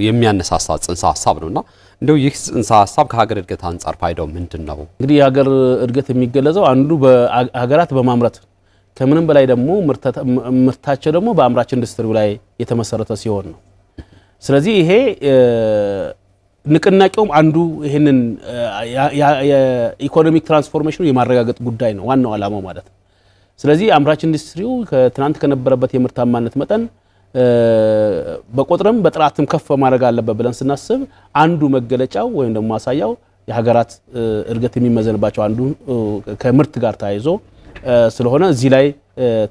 የሚያነሳሳ ጽንሰ ሐሳብ ነውና እንደው ይህ ጽንሰ ሐሳብ ከሀገር እድገት አንፃር ፋይዳው ምንድነው እንግዲህ የሀገር እድገት የሚገለጸው አንዱ በሀገራት በማምረት ከምንም በላይ ደግሞ ምርታቸው ደግሞ በአምራች ኢንዱስትሪው ላይ የተመሰረተ ሲሆን ነው ስለዚህ ይሄ ንቅናቄውም አንዱ ይሄንን የኢኮኖሚክ ትራንስፎርሜሽኑ የማረጋገጥ ጉዳይ ነው ዋናው ዓላማው ማለት ነው ስለዚህ አምራች ኢንዱስትሪው ከትናንት ከነበረበት የምርታማነት መጠን በቁጥርም በጥራትም ከፍ ማድረግ አለበት ብለን ስናስብ አንዱ መገለጫው ወይም ደግሞ ማሳያው የሀገራት እድገት የሚመዘንባቸው አንዱ ከምርት ጋር ተያይዞ ስለሆነ እዚህ ላይ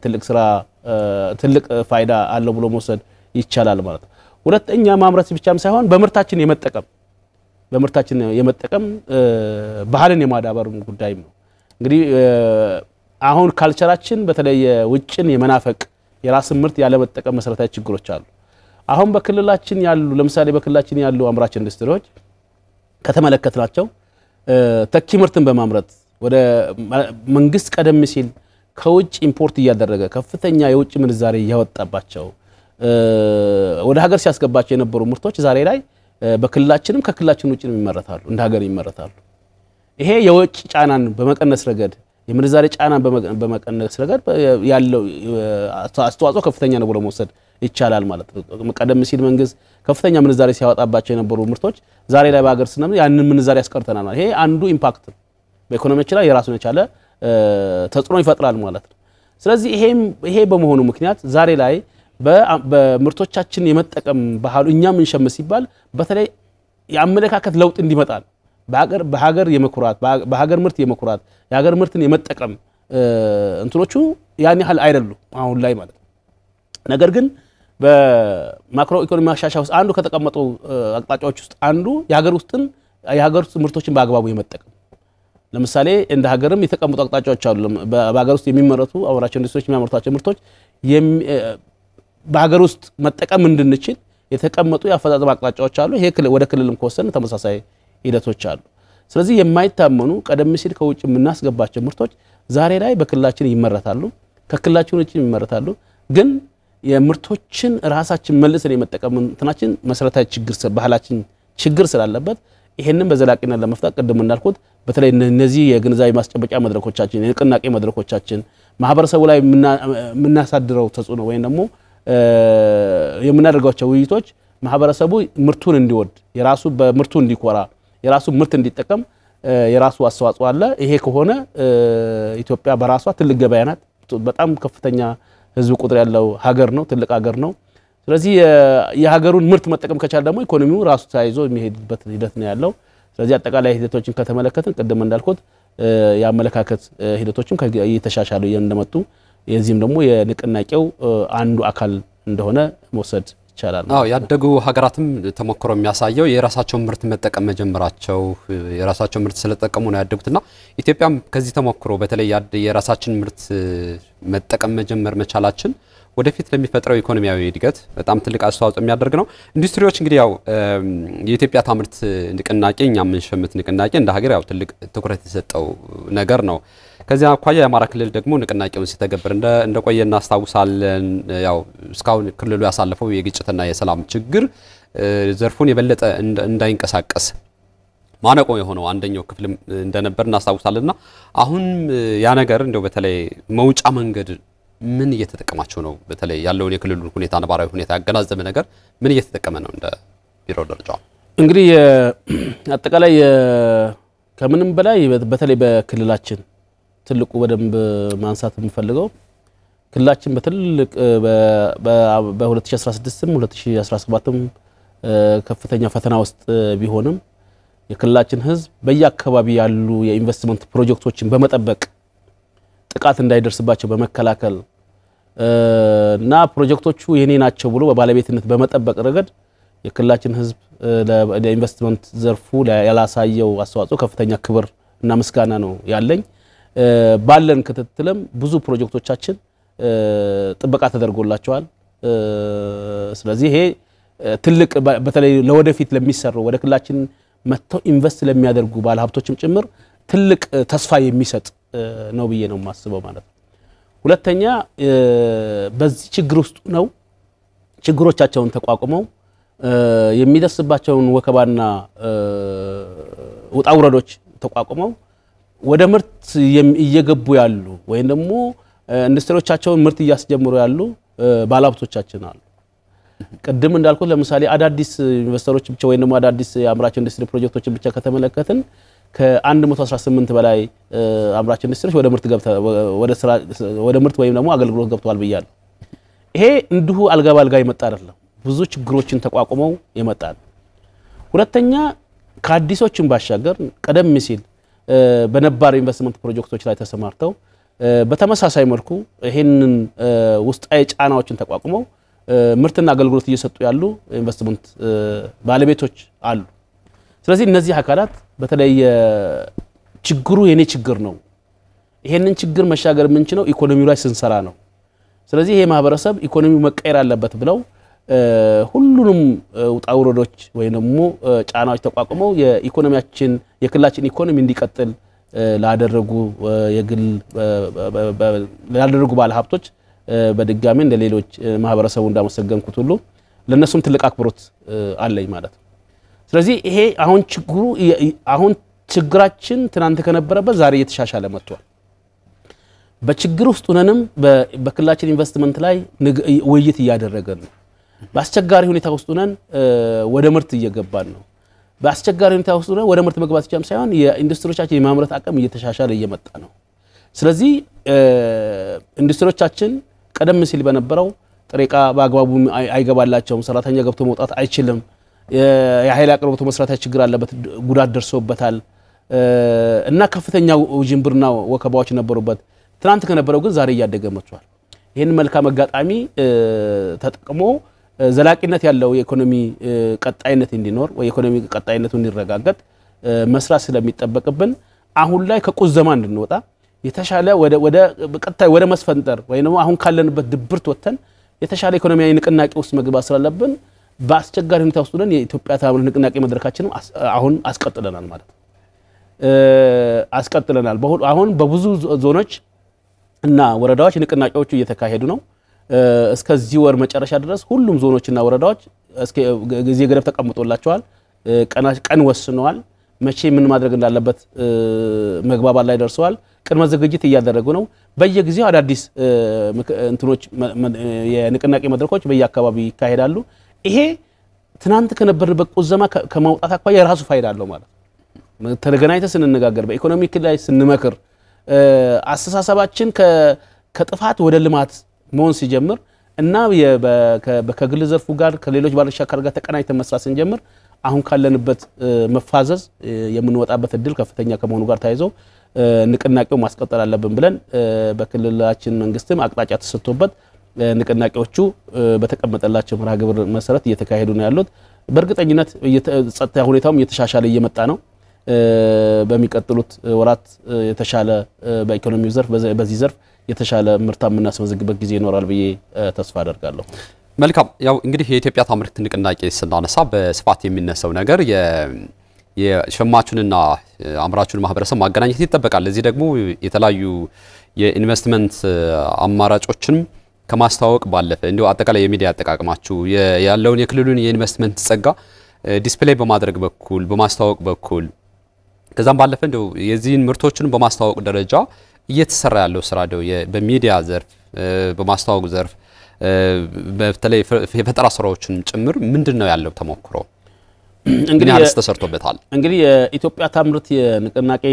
ትልቅ ስራ ትልቅ ፋይዳ አለው ብሎ መውሰድ ይቻላል ማለት ነው ሁለተኛ ማምረት ብቻም ሳይሆን በምርታችን የመጠቀም ባህልን የማዳበር ጉዳይ ነው እንግዲህ አሁን ካልቸራችን በተለይ ውጭን የመናፈቅ የራስ ምርት ያለ መጠቀም መሰረታዊ ችግሮች አሉ አሁን በክልላችን ያሉ ለምሳሌ በክልላችን ያሉ አምራች ኢንዱስትሪዎች ከተመለከትናቸው ተኪ ምርትን በማምረት ወደ መንግስት ቀደም ሲል ከውጭ ኢምፖርት እያደረገ ከፍተኛ የውጭ ምንዛሬ ያወጣባቸው ወደ ሀገር ሲያስገባቸው የነበሩ ምርቶች ዛሬ ላይ በክልላችንም ከክልላችን ውጭ ይመረታሉ እንደ ሀገር ይመረታሉ ይሄ የውጭ ጫናን በመቀነስ ረገድ የምንዛሬ ጫናን በመቀነስ ረገድ ያለው አስተዋጽኦ ከፍተኛ ነው ብሎ መውሰድ ይቻላል ማለት ነው ቀደም ሲል መንግስት ከፍተኛ ምንዛሬ ሲያወጣባቸው የነበሩ ምርቶች ዛሬ ላይ በአገር ስነም ያንን ምንዛሬ ያስቀርተናል ይሄ አንዱ ኢምፓክት በኢኮኖሚያችን ላይ የራሱን የቻለ ተጽዕኖ ይፈጥራል ማለት ነው ስለዚህ ይሄ በመሆኑ ምክንያት ዛሬ ላይ በምርቶቻችን የመጠቀም ባህሉ እኛም እንሸምስ ሲባል በተለይ የአመለካከት ለውጥ እንዲመጣል በሀገር የመኩራት በሀገር ምርት የመኩራት የሀገር ምርትን የመጠቀም እንትኖቹ ያን ያህል አይደሉ አሁን ላይ ማለት ነው ነገር ግን በማክሮ ኢኮኖሚ ማሻሻያ ውስጥ አንዱ ከተቀመጡ አቅጣጫዎች ውስጥ አንዱ የሀገር ውስጥ ምርቶችን በአግባቡ የመጠቀም ለምሳሌ እንደ ሀገርም የተቀመጡ አቅጣጫዎች አሉ በሀገር ውስጥ የሚመረቱ አምራች ኢንዱስትሪዎች የሚያመርቷቸው ምርቶች በሀገር ውስጥ መጠቀም እንድንችል የተቀመጡ ያፈጻጸም አቅጣጫዎች አሉ ይሄ ወደ ክልልም ከወሰን ተመሳሳይ ሂደቶች አሉ ስለዚህ የማይታመኑ ቀደም ሲል ከውጭ የምናስገባቸው ምርቶች ዛሬ ላይ በክልላችን ይመረታሉ ከክልላችን ውጭ ይመረታሉ ግን የምርቶችን ራሳችን መልሰን የመጠቀም እንትናችን መሰረታዊ ባህላችን ችግር ስላለበት ይሄንን በዘላቂነት ለመፍታት ቀደም እንዳልኩት በተለይ እነዚህ የግንዛቤ ማስጨበጫ መድረኮቻችን የንቅናቄ መድረኮቻችን ማህበረሰቡ ላይ የምናሳድረው ተጽዕኖ ወይም ደግሞ የምናደርጋቸው ውይይቶች ማህበረሰቡ ምርቱን እንዲወድ የራሱ በምርቱ እንዲኮራ የራሱ ምርት እንዲጠቀም የራሱ አስተዋጽኦ አለ ይሄ ከሆነ ኢትዮጵያ በራሷ ትልቅ ገበያ ናት በጣም ከፍተኛ ህዝብ ቁጥር ያለው ሀገር ነው ትልቅ ሀገር ነው ስለዚህ የሀገሩን ምርት መጠቀም ከቻለ ደግሞ ኢኮኖሚው ራሱ ተያይዞ የሚሄድበት ሂደት ነው ያለው ስለዚህ አጠቃላይ ሂደቶችን ከተመለከትን ቀደም እንዳልኩት ያመለካከት ሂደቶችን እየተሻሻሉ እንደመጡ የዚህም ደግሞ የንቅናቄው አንዱ አካል እንደሆነ መውሰድ ይቻላል አዎ ያደጉ ሀገራትም ተሞክሮ የሚያሳየው የራሳቸው ምርት መጠቀም መጀመራቸው የራሳቸው ምርት ስለተጠቀሙ ነው ያደጉትና ኢትዮጵያም ከዚህ ተሞክሮ በተለይ የራሳችን ምርት መጠቀም መጀመር መቻላችን ወደፊት ለሚፈጥረው ኢኮኖሚያዊ እድገት በጣም ትልቅ አስተዋጽኦ የሚያደርግ ነው ኢንዱስትሪዎች እንግዲህ ያው የኢትዮጵያ ታምርት ንቅናቄ እኛም እንሸምት ንቅናቄ እንደ ሀገር ያው ትልቅ ትኩረት የተሰጠው ነገር ነው ከዚያ አኳያ የአማራ ክልል ደግሞ ንቅናቄውን ሲተገብር እንደቆየና አስተዋውሳለን ያው እስካሁን ክልሉ ያሳለፈው የግጭትና የሰላም ችግር ዘርፉን የበለጠ እንዳይንቀሳቀስ ማነቆ የሆነው አንደኛው ክፍል እንደነበር እናስተዋውሳለንና አሁን ያ ነገር እንደው በተለይ መውጫ መንገድ ምን እየተጠቀማቸው ነው በተለይ ያለውን የክልሉን ሁኔታ ነባራዊ ሁኔታ ያገናዘበ ነገር ምን እየተጠቀመ ነው እንደ ቢሮ ደረጃ እንግዲህ አጠቃላይ ከምንም በላይ በተለይ በክልላችን ትልቁ በደንብ ማንሳት የምፈልገው ክልላችን በትልቅ በ2016ም 2017ም ከፍተኛ ፈተና ውስጥ ቢሆንም የክልላችን ህዝብ በየአካባቢ ያሉ የኢንቨስትመንት ፕሮጀክቶችን በመጠበቅ ጥቃት እንዳይደርስባቸው በመከላከል እና ፕሮጀክቶቹ የኔ ናቸው ብሎ በባለቤትነት በመጠበቅ ረገድ የክልላችን ህዝብ ለኢንቨስትመንት ዘርፉ ያላሳየው አስተዋጽኦ ከፍተኛ ክብር እና ምስጋና ነው ያለኝ። ባለን ክትትልም ብዙ ፕሮጀክቶቻችን ጥበቃ ተደርጎላቸዋል። ስለዚህ ይሄ ትልቅ በተለይ ለወደፊት ለሚሰሩ ወደ ክልላችን መጥተው ኢንቨስት ለሚያደርጉ ባለሀብቶችም ጭምር ትልቅ ተስፋ የሚሰጥ ነው ብዬ ነው የማስበው ማለት ነው። ሁለተኛ በዚህ ችግር ውስጥ ነው ችግሮቻቸውን ተቋቁመው የሚደርስባቸውን ወከባና ውጣ ውረዶች ተቋቁመው ወደ ምርት እየገቡ ያሉ ወይም ደግሞ ኢንዱስትሪዎቻቸውን ምርት እያስጀምሩ ያሉ ባለሀብቶቻችን አሉ። ቀደም እንዳልኩት ለምሳሌ አዳዲስ ኢንቨስተሮች ብቻ ወይም ደግሞ አዳዲስ የአምራች ኢንዱስትሪ ፕሮጀክቶችን ብቻ ከተመለከትን ከ118 በላይ አምራች ኢንዱስትሪዎች ወደ ምርት ወይም ደግሞ አገልግሎት ገብተዋል ብያለሁ። ይሄ እንዲሁ አልጋ ባልጋ ይመጣ አይደለም፣ ብዙ ችግሮችን ተቋቁመው ይመጣል። ሁለተኛ ከአዲሶችን ባሻገር ቀደም ሲል በነባር ኢንቨስትመንት ፕሮጀክቶች ላይ ተሰማርተው በተመሳሳይ መልኩ ይሄንን ውስጣዊ ጫናዎችን ተቋቁመው ምርትና አገልግሎት እየሰጡ ያሉ ኢንቨስትመንት ባለቤቶች አሉ። ስለዚህ እነዚህ አካላት በተለይ ችግሩ የኔ ችግር ነው፣ ይሄንን ችግር መሻገር የምንችለው ኢኮኖሚው ላይ ስንሰራ ነው። ስለዚህ ይሄ ማህበረሰብ ኢኮኖሚው መቀየር አለበት ብለው ሁሉንም ውጣ ውረዶች ወይ ደግሞ ጫናዎች ተቋቁመው የኢኮኖሚያችን የክልላችን ኢኮኖሚ እንዲቀጥል ላደረጉ ባለሀብቶች በድጋሚ እንደሌሎች ማህበረሰቡ እንዳመሰገንኩት ሁሉ ለነሱም ትልቅ አክብሮት አለኝ ማለት ነው። ስለዚህ ይሄ አሁን ችግራችን ትናንት ከነበረበት ዛሬ እየተሻሻለ መጥቷል። በችግር ውስጥ ሆነንም በክልላችን ኢንቨስትመንት ላይ ውይይት እያደረገን ነው። በአስቸጋሪ ሁኔታ ውስጥ ሆነን ወደ ምርት እየገባን ነው። በአስቸጋሪ ሁኔታ ውስጥ ሆነን ወደ ምርት መግባት ብቻም ሳይሆን የኢንዱስትሪዎቻችን የማምረት አቅም እየተሻሻለ እየመጣ ነው። ስለዚህ ኢንዱስትሪዎቻችን ቀደም ሲል በነበረው ጥሬቃ በአግባቡ አይገባላቸውም፣ ሰራተኛ ገብቶ መውጣት አይችልም፣ የኃይል አቅርቦቱ መስራታዊ ችግር አለበት፣ ጉዳት ደርሶበታል እና ከፍተኛ ውዥንብርና ወከባዎች ነበሩበት። ትናንት ከነበረው ግን ዛሬ እያደገ መጥቷል። ይሄን መልካም አጋጣሚ ተጠቅሞ ዘላቂነት ያለው የኢኮኖሚ ቀጣይነት እንዲኖር ወይ ኢኮኖሚ ቀጣይነቱ እንዲረጋገጥ መስራት ስለሚጠበቅብን አሁን ላይ ከቁዘማ እንድንወጣ የተሻለ ወደ መስፈንጠር ወይ ነው አሁን ካለንበት ድብርት ወጥተን የተሻለ ኢኮኖሚያዊ ንቅናቄ ውስጥ መግባት ስላለብን በአስቸጋሪ ሁኔታ ውስጥ ሆነን የኢትዮጵያ ታምርት ንቅናቄ መድረካችንን አሁን አስቀጥለናል ማለት ነው። አስቀጥለናል። አሁን በብዙ ዞኖች እና ወረዳዎች ንቅናቄዎቹ እየተካሄዱ ነው። እስከዚህ ወር መጨረሻ ድረስ ሁሉም ዞኖችና ወረዳዎች ጊዜ ገደብ ተቀምጦላቸዋል። ቀን ወስነዋል። መቼ ምን ማድረግ እንዳለበት መግባባት ላይ ደርሰዋል። ቅድመ ዝግጅት እያደረጉ ነው። በየጊዜው አዳዲስ እንትኖች የንቅናቄ መድረኮች በየአካባቢው ይካሄዳሉ። ይሄ ትናንት ከነበርንበት ቁዘማ ከማውጣት አኳያ የራሱ ፋይዳ አለው ማለት ነው። ተገናኝተን ስንነጋገር በኢኮኖሚ ላይ ስንመክር አስተሳሰባችን ከጥፋት ወደ ልማት መሆን ሲጀምር እና ከግል ዘርፉ ጋር ከሌሎች ባለድርሻ አካላት ጋር ተቀናኝተን መስራት ስንጀምር አሁን ካለንበት መፋዘዝ የምንወጣበት እድል ከፍተኛ ከመሆኑ ጋር ታይዞ ንቅናቄው ማስቀጠል አለብን ብለን በክልላችን መንግስትም አቅጣጫ ተሰጥቶበት ንቅናቄዎቹ በተቀመጠላቸው መርሃ ግብር መሰረት እየተካሄዱ ነው ያሉት። በእርግጠኝነት ጸጥታ ሁኔታውም እየተሻሻለ እየመጣ ነው። በሚቀጥሉት ወራት የተሻለ በኢኮኖሚው ዘርፍ በዚህ ዘርፍ የተሻለ ምርታ የምናስመዘግበት ጊዜ ይኖራል ብዬ ተስፋ አደርጋለሁ። መልካም። ያው እንግዲህ የኢትዮጵያ ታምርት ንቅናቄ ስናነሳ በስፋት የሚነሳው ነገር የሸማቹንና አምራቹን ማህበረሰብ ማገናኘት ይጠበቃል። ለዚህ ደግሞ የተለያዩ የኢንቨስትመንት አማራጮችን ከማስተዋወቅ ባለፈ እንዲሁ አጠቃላይ የሚዲያ አጠቃቀማችሁ ያለውን የክልሉን የኢንቨስትመንት ጸጋ ዲስፕሌይ በማድረግ በኩል በማስተዋወቅ በኩል ከዛም ባለፈ እንደው የዚህን ምርቶችን በማስተዋወቅ ደረጃ እየተሰራ ያለው ስራ ነው በሚዲያ ዘርፍ በማስተዋወቅ ዘርፍ በተለይ የፈጠራ ስራዎችን ጭምር ምንድነው ያለው ተሞክሮ? እንግዲህ ተሰርቶበታል እንግዲህ የኢትዮጵያ ታምርት የንቅናቄ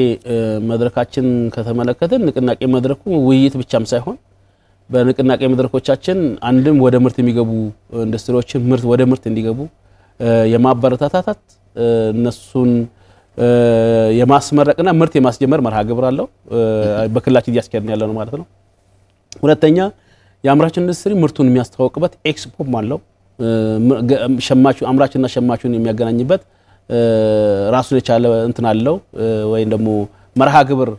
መድረካችን ከተመለከተን ንቅናቄ መድረኩ ውይይት ብቻም ሳይሆን በንቅናቄ መድረኮቻችን አንድም ወደ ምርት የሚገቡ ኢንዱስትሪዎችን ምርት ወደ ምርት እንዲገቡ የማበረታታት እነሱን የማስመረቅና ምርት የማስጀመር መርሃ ግብር አለው በክልላችን እያስከደን ያለው ነው ማለት ነው ሁለተኛ የአምራች ኢንዱስትሪ ምርቱን የሚያስተዋውቅበት ኤክስፖም አለው ሸማቹ አምራችና ሸማቹን የሚያገናኝበት ራሱን የቻለ እንትን አለው ወይ ደግሞ መርሃ ግብር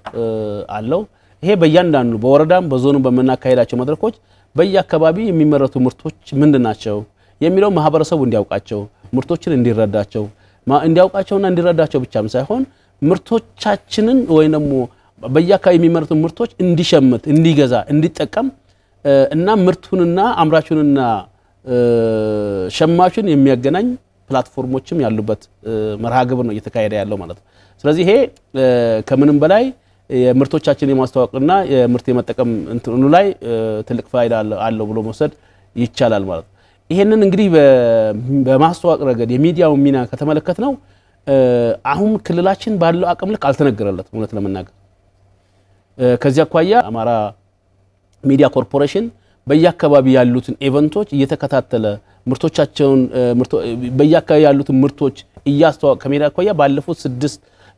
አለው ይሄ በእያንዳንዱ በወረዳም በዞኑም በመናካሄዳቸው መድረኮች በየአካባቢ የሚመረቱ ምርቶች ምንድናቸው የሚለው ማህበረሰቡ እንዲያውቃቸው ምርቶችን እንዲረዳቸው እንዲያውቃቸውና እንዲረዳቸው ብቻም ሳይሆን ምርቶቻችንን ወይ ደግሞ በየአካባቢ የሚመረቱ ምርቶች እንዲሸምት እንዲገዛ እንዲጠቀም እና ምርቱንና አምራቹንና ሸማቹን የሚያገናኝ ፕላትፎርሞችም ያሉበት መርሃ ግብር ነው እየተካሄደ ያለው ማለት ነው ስለዚህ ይሄ ከምንም በላይ የምርቶቻችን የማስተዋወቅና የምርት የመጠቀም እንትኑ ላይ ትልቅ ፋይዳ አለው ብሎ መውሰድ ይቻላል ማለት ነው ይሄንን እንግዲህ በማስተዋወቅ ረገድ የሚዲያው ሚና ከተመለከተነው አሁን ክልላችን ባለው አቅም ልክ አልተነገረለት እውነት ለመናገር ከዚያ አኳያ አማራ ሚዲያ ኮርፖሬሽን በየአካባቢ ያሉትን ኢቨንቶች እየተከታተለ ምርቶቻቸውን በየአካባቢ ያሉትን ምርቶች እያስተዋወቀ ከሜዳ አኳያ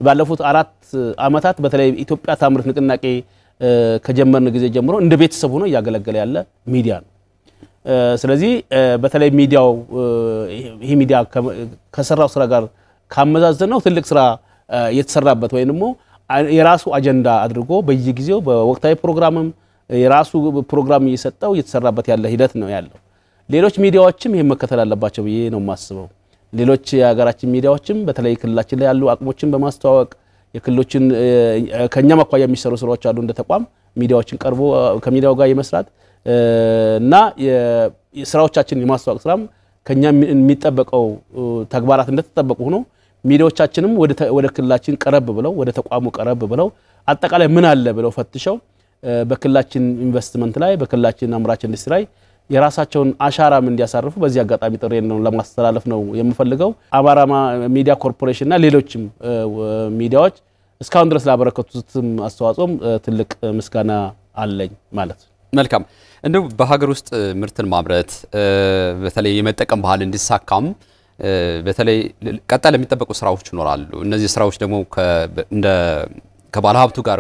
ባለፉት 4 አመታት በተለይ ኢትዮጵያ ታምርት ንቅናቄ ከጀመርን ጊዜ ጀምሮ እንደ ቤተሰብ ሆኖ ያገለገለ ያለ ሚዲያ ነው ስለዚህ በተለይ ሚዲያው ይሄ ሚዲያ ከሰራው ስራ ጋር ካመዛዘነው ትልቅ ስራ የተሰራበት ወይ ደግሞ የራሱ አጀንዳ አድርጎ በየጊዜው በወቅታዊ ፕሮግራምም የራሱ ፕሮግራም እየሰጠው እየተሰራበት ያለ ሂደት ነው ያለው ሌሎች ሚዲያዎችም ይሄን መከተል አለባቸው ብዬ ነው ማስበው ሌሎች የሀገራችን ሚዲያዎችም በተለይ ክልላችን ላይ ያሉ አቅሞችን በማስተዋወቅ የክልሎችን ከኛም አኳያ የሚሰሩ ስራዎች አሉ እንደ ተቋም ሚዲያዎችን ቀርቦ ከሚዲያው ጋር የመስራት እና የስራዎቻችን የማስተዋወቅ ስራም ከኛ የሚጠበቀው ተግባራት እንደተጠበቁ ሆኖ ሚዲያዎቻችንም ወደ ክልላችን ቀረብ ብለው ወደ ተቋሙ ቀረብ ብለው አጠቃላይ ምን አለ ብለው ፈትሸው በክልላችን ኢንቨስትመንት ላይ በክልላችን አምራች ኢንዱስትሪ ላይ የራሳቸውን አሻራም እንዲያሳርፉ በዚህ አጋጣሚ ጥሬን ነው ለማስተላለፍ ነው የምፈልገው አማራ ሚዲያ ኮርፖሬሽን እና ሌሎችም ሚዲያዎች እስካሁን ድረስ ላበረከቱትም አስተዋጽኦም ትልቅ ምስጋና አለኝ ማለት መልካም እንደው በሀገር ውስጥ ምርትን ማምረት በተለይ የመጠቀም ባህል እንዲሳካም በተለይ ቀጣይ ለሚጠበቁ ስራዎች ይኖራሉ እነዚህ ስራዎች ደግሞ እንደ ከባለሀብቱ ጋር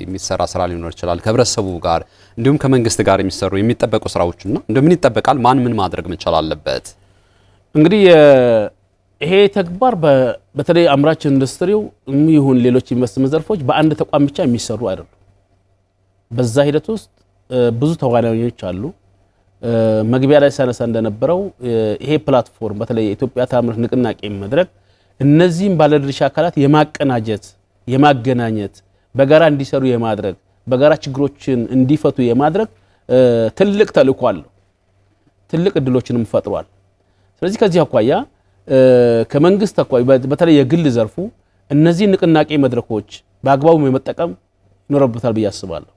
የሚሰራ ስራ ሊኖር ይችላል ከህብረተሰቡ ጋር እንዲሁም ከመንግስት ጋር የሚሰሩ የሚጠበቁ ስራዎችና እንደምን ይጠበቃል ማን ምን ማድረግ መቻል አለበት እንግዲህ ይሄ ተግባር በተለይ አምራች ኢንዱስትሪው ይሁን ሌሎች ኢንቨስትመንት ዘርፎች በአንድ ተቋም ብቻ የሚሰሩ አይደሉም በዛ ሂደት ውስጥ ብዙ ተዋናዮች አሉ መግቢያ ላይ ሳነሳ እንደነበረው ይሄ ፕላትፎርም በተለይ የኢትዮጵያ ታምርት ንቅናቄ መድረክ እነዚህን ባለድርሻ አካላት የማቀናጀት የማገናኘት በጋራ እንዲሰሩ የማድረግ በጋራ ችግሮችን እንዲፈቱ የማድረግ ትልቅ ተልዕኮ አለው ትልቅ እድሎችንም ፈጥሯል ስለዚህ ከዚህ አኳያ ከመንግስት አኳያ በተለይ የግል ዘርፉ እነዚህ ንቅናቄ መድረኮች በአግባቡ የመጠቀም ይኖርበታል ብዬ አስባለሁ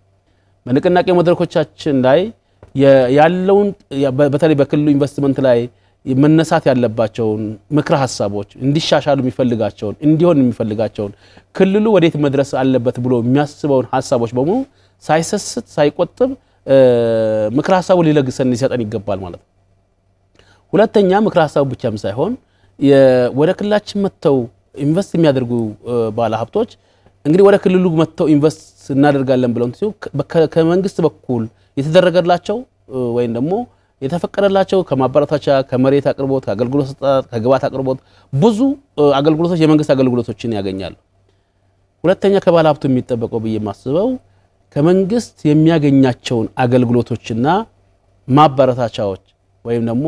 በንቅናቄ መድረኮቻችን ላይ ያለውን በተለይ በክልሉ ኢንቨስትመንት ላይ መነሳት ያለባቸውን ምክረ ሐሳቦች እንዲሻሻሉ የሚፈልጋቸውን እንዲሆን የሚፈልጋቸውን ክልሉ ወዴት መድረስ አለበት ብሎ የሚያስበውን ሐሳቦች በሙሉ ሳይሰስት ሳይቆጥብ ምክረ ሐሳቡ ሊለግሰን ሊሰጠን ይገባል ማለት ነው ሁለተኛ ምክረ ሐሳቡ ብቻም ሳይሆን ወደ ክልላችን መተው ኢንቨስት የሚያደርጉ ባለሀብቶች እንግዲህ ወደ ክልሉ መተው ኢንቨስት እናደርጋለን ብለው ከመንግስት በኩል የተደረገላቸው ወይም ደግሞ የተፈቀደላቸው ከማበረታቻ ከመሬት አቅርቦት ከአገልግሎት ሰጣት ከግብአት አቅርቦት ብዙ አገልግሎቶች የመንግስት አገልግሎቶችን ያገኛሉ ሁለተኛ ከባለሀብቱ የሚጠበቀው በየማስበው ከመንግስት የሚያገኛቸውን አገልግሎቶችና ማበረታቻዎች ወይም ደግሞ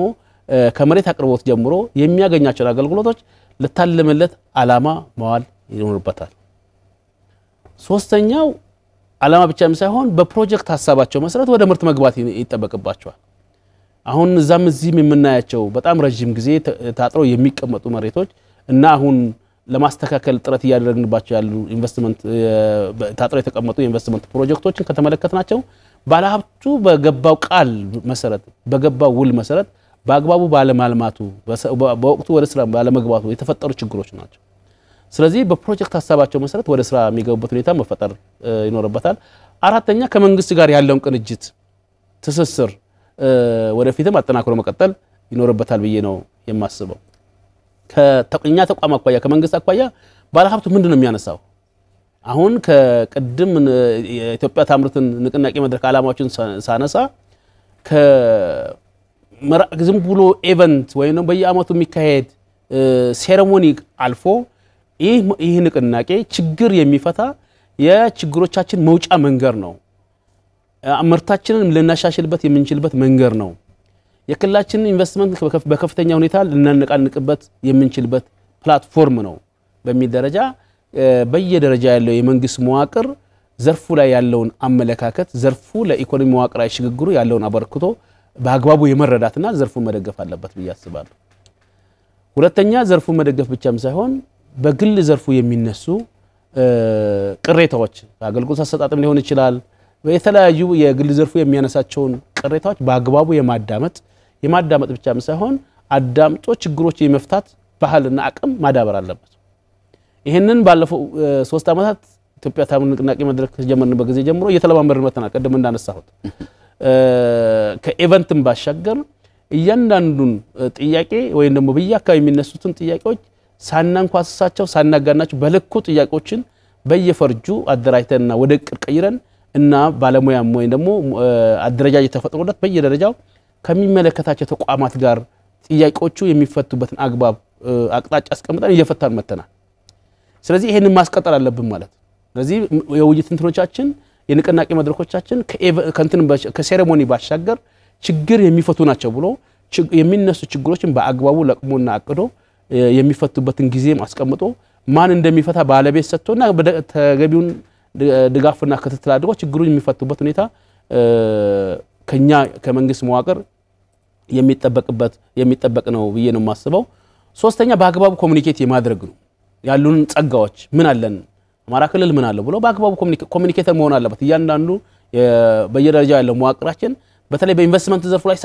ከመሬት አቅርቦት ጀምሮ የሚያገኛቸውን አገልግሎቶች ለታለመለት አላማ ማዋል ይኖርበታል ሶስተኛው አላማ ብቻም ሳይሆን በፕሮጀክት ሐሳባቸው መሰረት ወደ ምርት መግባት ይጠበቅባቸዋል አሁን እዛም እዚህም የምናያቸው በጣም ረጅም ጊዜ ታጥረው የሚቀመጡ መሬቶች እና አሁን ለማስተካከል ጥረት ያደረግንባቸው ያሉ ኢንቨስትመንት ታጥረው የተቀመጡ ኢንቨስትመንት ፕሮጀክቶችን ከተመለከትናቸው ባለሀብቱ በገባው ቃል መሰረት በገባው ውል መሰረት በአግባቡ ባለማልማቱ በወቅቱ ወደ ስራ ባለመግባቱ የተፈጠሩ ችግሮች ናቸው። ስለዚህ በፕሮጀክት ሐሳባቸው መሰረት ወደ ስራ የሚገቡበት ሁኔታ መፈጠር ይኖርበታል። አራተኛ ከመንግስት ጋር ያለውን ቅንጅት ትስስር ወደፊትም አጠናክሮ መቀጠል ይኖርበታል ብዬ ነው የማስበው። ከተቀኛ ተቋም አቋያ ከመንግስት አቋያ ባለሀብቱ ምንድነው የሚያነሳው? አሁን ከቀድም የኢትዮጵያ ታምርትን ንቅናቄ መድረክ ዓላማዎችን ሳነሳ ዝም ብሎ ኢቨንት ወይም በየአመቱ የሚካሄድ ሴሬሞኒ አልፎ ይህ ንቅናቄ ችግር የሚፈታ የችግሮቻችን መውጫ መንገድ ነው። ምርታችንን ልናሻሽልበት የምንችልበት መንገድ ነው። የክልላችንን ኢንቨስትመንት በከፍተኛ ሁኔታ ልናነቃንቅበት የምንችልበት ፕላትፎርም ነው በሚል ደረጃ በየደረጃ ያለው የመንግስት መዋቅር ዘርፉ ላይ ያለውን አመለካከት ዘርፉ ለኢኮኖሚ መዋቅራዊ ሽግግሩ ያለውን አበርክቶ በአግባቡ የመረዳትና ዘርፉን መደገፍ አለበት ብዬ አስባለሁ። ሁለተኛ ዘርፉን መደገፍ ብቻም ሳይሆን በግል ዘርፉ የሚነሱ ቅሬታዎች አገልግሎት አሰጣጥም ሊሆን ይችላል የተለያዩ የግል ዘርፉ የሚያነሳቸውን ቅሬታዎች በአግባቡ የማዳመጥ ብቻም ሳይሆን አዳምጦ ችግሮች የመፍታት ባህልና አቅም ማዳበር አለበት። ይሄንን ባለፈው 3 አመታት ኢትዮጵያ ታምርት ንቅናቄ መድረክ ጀመርንበት ጊዜ ጀምሮ እየተለማመድን መተናል። ቀደም እንዳነሳሁት ከኢቨንትም ባሻገር እያንዳንዱን ጥያቄ ወይም ደግሞ በየአካባቢ የሚነሱትን ጥያቄዎች ሳናንኳስሳቸው ሳናጋናቸው በልኩ ጥያቄዎችን በየፈርጁ አደራጅተንና ወደ እቅድ ቀይረን እና ባለሙያም ወይም ደግሞ አደረጃጀት ተፈጥሮለት በየደረጃው ከሚመለከታቸው ተቋማት ጋር ጥያቄዎቹ የሚፈቱበትን አግባብ አቅጣጫ አስቀምጠን እየፈታን መተናል። ስለዚህ ይሄንን ማስቀጠል አለብን ማለት ነው። ስለዚህ የውይይት እንትኖቻችን የንቅናቄ መድረኮቻችን ከሴሬሞኒ ባሻገር ችግር የሚፈቱ ናቸው ብሎ የሚነሱ ችግሮችን በአግባቡ ለቅሞና አቅዶ የሚፈቱበትን ጊዜም አስቀምጦ ማን እንደሚፈታ ባለቤት ሰጥቶና ተገቢውን ድጋፍና ክትትል አድርጎ ችግሩን የሚፈቱበት ሁኔታ ከኛ ከመንግስት መዋቅር የሚጠበቅ ነው ብዬ ነው የማስበው። ሶስተኛ በአግባቡ ኮሙኒኬት የማድረግ ነው። ያሉን ጸጋዎች ምን አለን አማራ ክልል ምን አለ ብሎ በአግባቡ ኮሙኒኬተር መሆን አለበት። እያንዳንዱ በየደረጃው ያለው መዋቅራችን በተለይ በኢንቨስትመንት ዘርፉ ላይ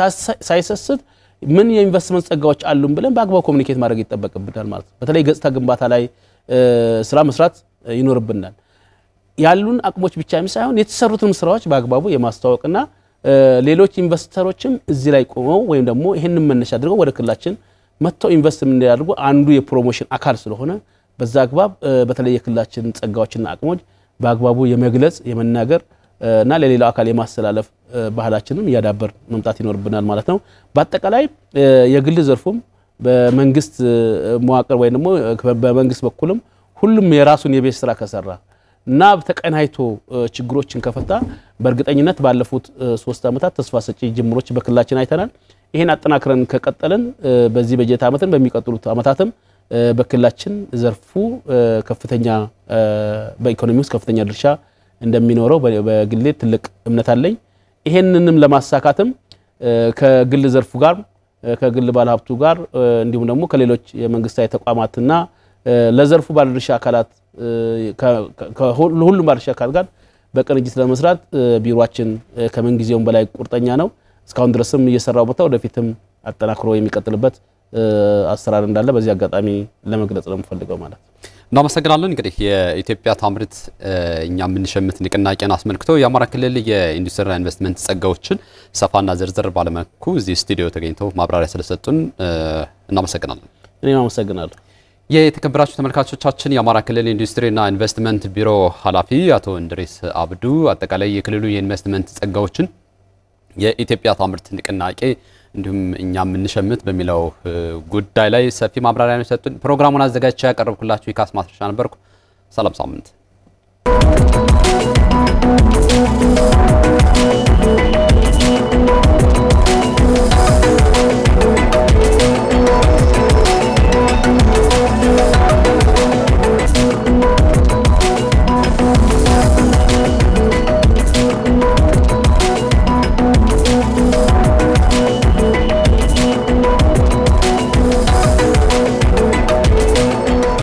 ሳይሰስት ምን የኢንቨስትመንት ጸጋዎች አሉን ብለን በአግባቡ ኮሙኒኬት ማድረግ ይጠበቅብናል ማለት ነው። በተለይ ገጽታ ግንባታ ላይ ስራ መስራት ይኖርብናል። ያሉን አቅሞች ብቻ ሳይሆን የተሰሩትን ስራዎች በአግባቡ የማስተዋወቅና ሌሎች ኢንቨስተሮችም እዚህ ላይ ቆመው ወይም ደግሞ ይሄንን መነሻ አድርገው ወደ ክልላችን መጥተው ኢንቨስት እንዲያደርጉ አንዱ የፕሮሞሽን አካል ስለሆነ በዛ አግባብ በተለይ የክልላችን ጸጋዎችና አቅሞች በአግባቡ የመግለጽ የመናገር እና ለሌላው አካል የማስተላለፍ ባህላችንን ያዳበር መምጣት ይኖርብናል ማለት ነው። በአጠቃላይ የግል ዘርፉም በመንግስት መዋቅር ወይ ደግሞ በመንግስት በኩልም ሁሉም የራሱን የቤት ስራ ከሰራ እና ተቀናይቶ ችግሮችን ከፈታ በእርግጠኝነት ባለፉት 3 አመታት ተስፋ ሰጪ ጅምሮች በክልላችን አይተናል። ይሄን አጠናክረን ከቀጠልን በዚህ በጀት አመትን በሚቀጥሉት አመታትም በክልላችን ዘርፉ ከፍተኛ በኢኮኖሚ ውስጥ ከፍተኛ ድርሻ እንደሚኖረው በግሌ ትልቅ እምነት አለኝ። ይሄንንም ለማሳካትም ከግል ዘርፉ ጋር ከግል ባለሀብቱ ጋር እንዲሁም ደግሞ ከሌሎች የመንግስታዊ ተቋማትና ለዘርፉ ባለድርሻ አካላት ከሁሉም ባለድርሻ አካላት ጋር በቅንጅት ለመስራት ቢሮአችን ከመንግስታዊም በላይ ቁርጠኛ ነው። እስካሁን ድረስም እየሰራውበት ወደፊትም አጠናክሮ የሚቀጥልበት አሰራር እንዳለ በዚህ አጋጣሚ ለመግለጽ ነው የምፈልገው ማለት ነው። እናመሰግናለን። እንግዲህ የኢትዮጵያ ታምርት እኛ ምንሸምት ንቅናቄን አስመልክቶ የአማራ ክልል የኢንዱስትሪና ኢንቨስትመንት ጸጋዎችን ሰፋና ዝርዝር ባለመልኩ እዚህ ስቱዲዮ ተገኝተው ማብራሪያ ስለሰጡን እናመሰግናለን። እኔም አመሰግናለሁ። የተከበራችሁ ተመልካቾቻችን የአማራ ክልል ኢንዱስትሪና ኢንቨስትመንት ቢሮ ኃላፊ አቶ እንድሪስ አብዱ አጠቃላይ የክልሉ የኢንቨስትመንት ጸጋዎችን የኢትዮጵያ ታምርት ንቅናቄ እንዲሁም እኛ ምንሸምት በሚለው ጉዳይ ላይ ሰፊ ማብራሪያ ነው ሰጡን። ፕሮግራሙን አዘጋጅቼ ያቀርብኩላችሁ ይካስ ማስረሻ ነበርኩ። ሰላም ሳምንት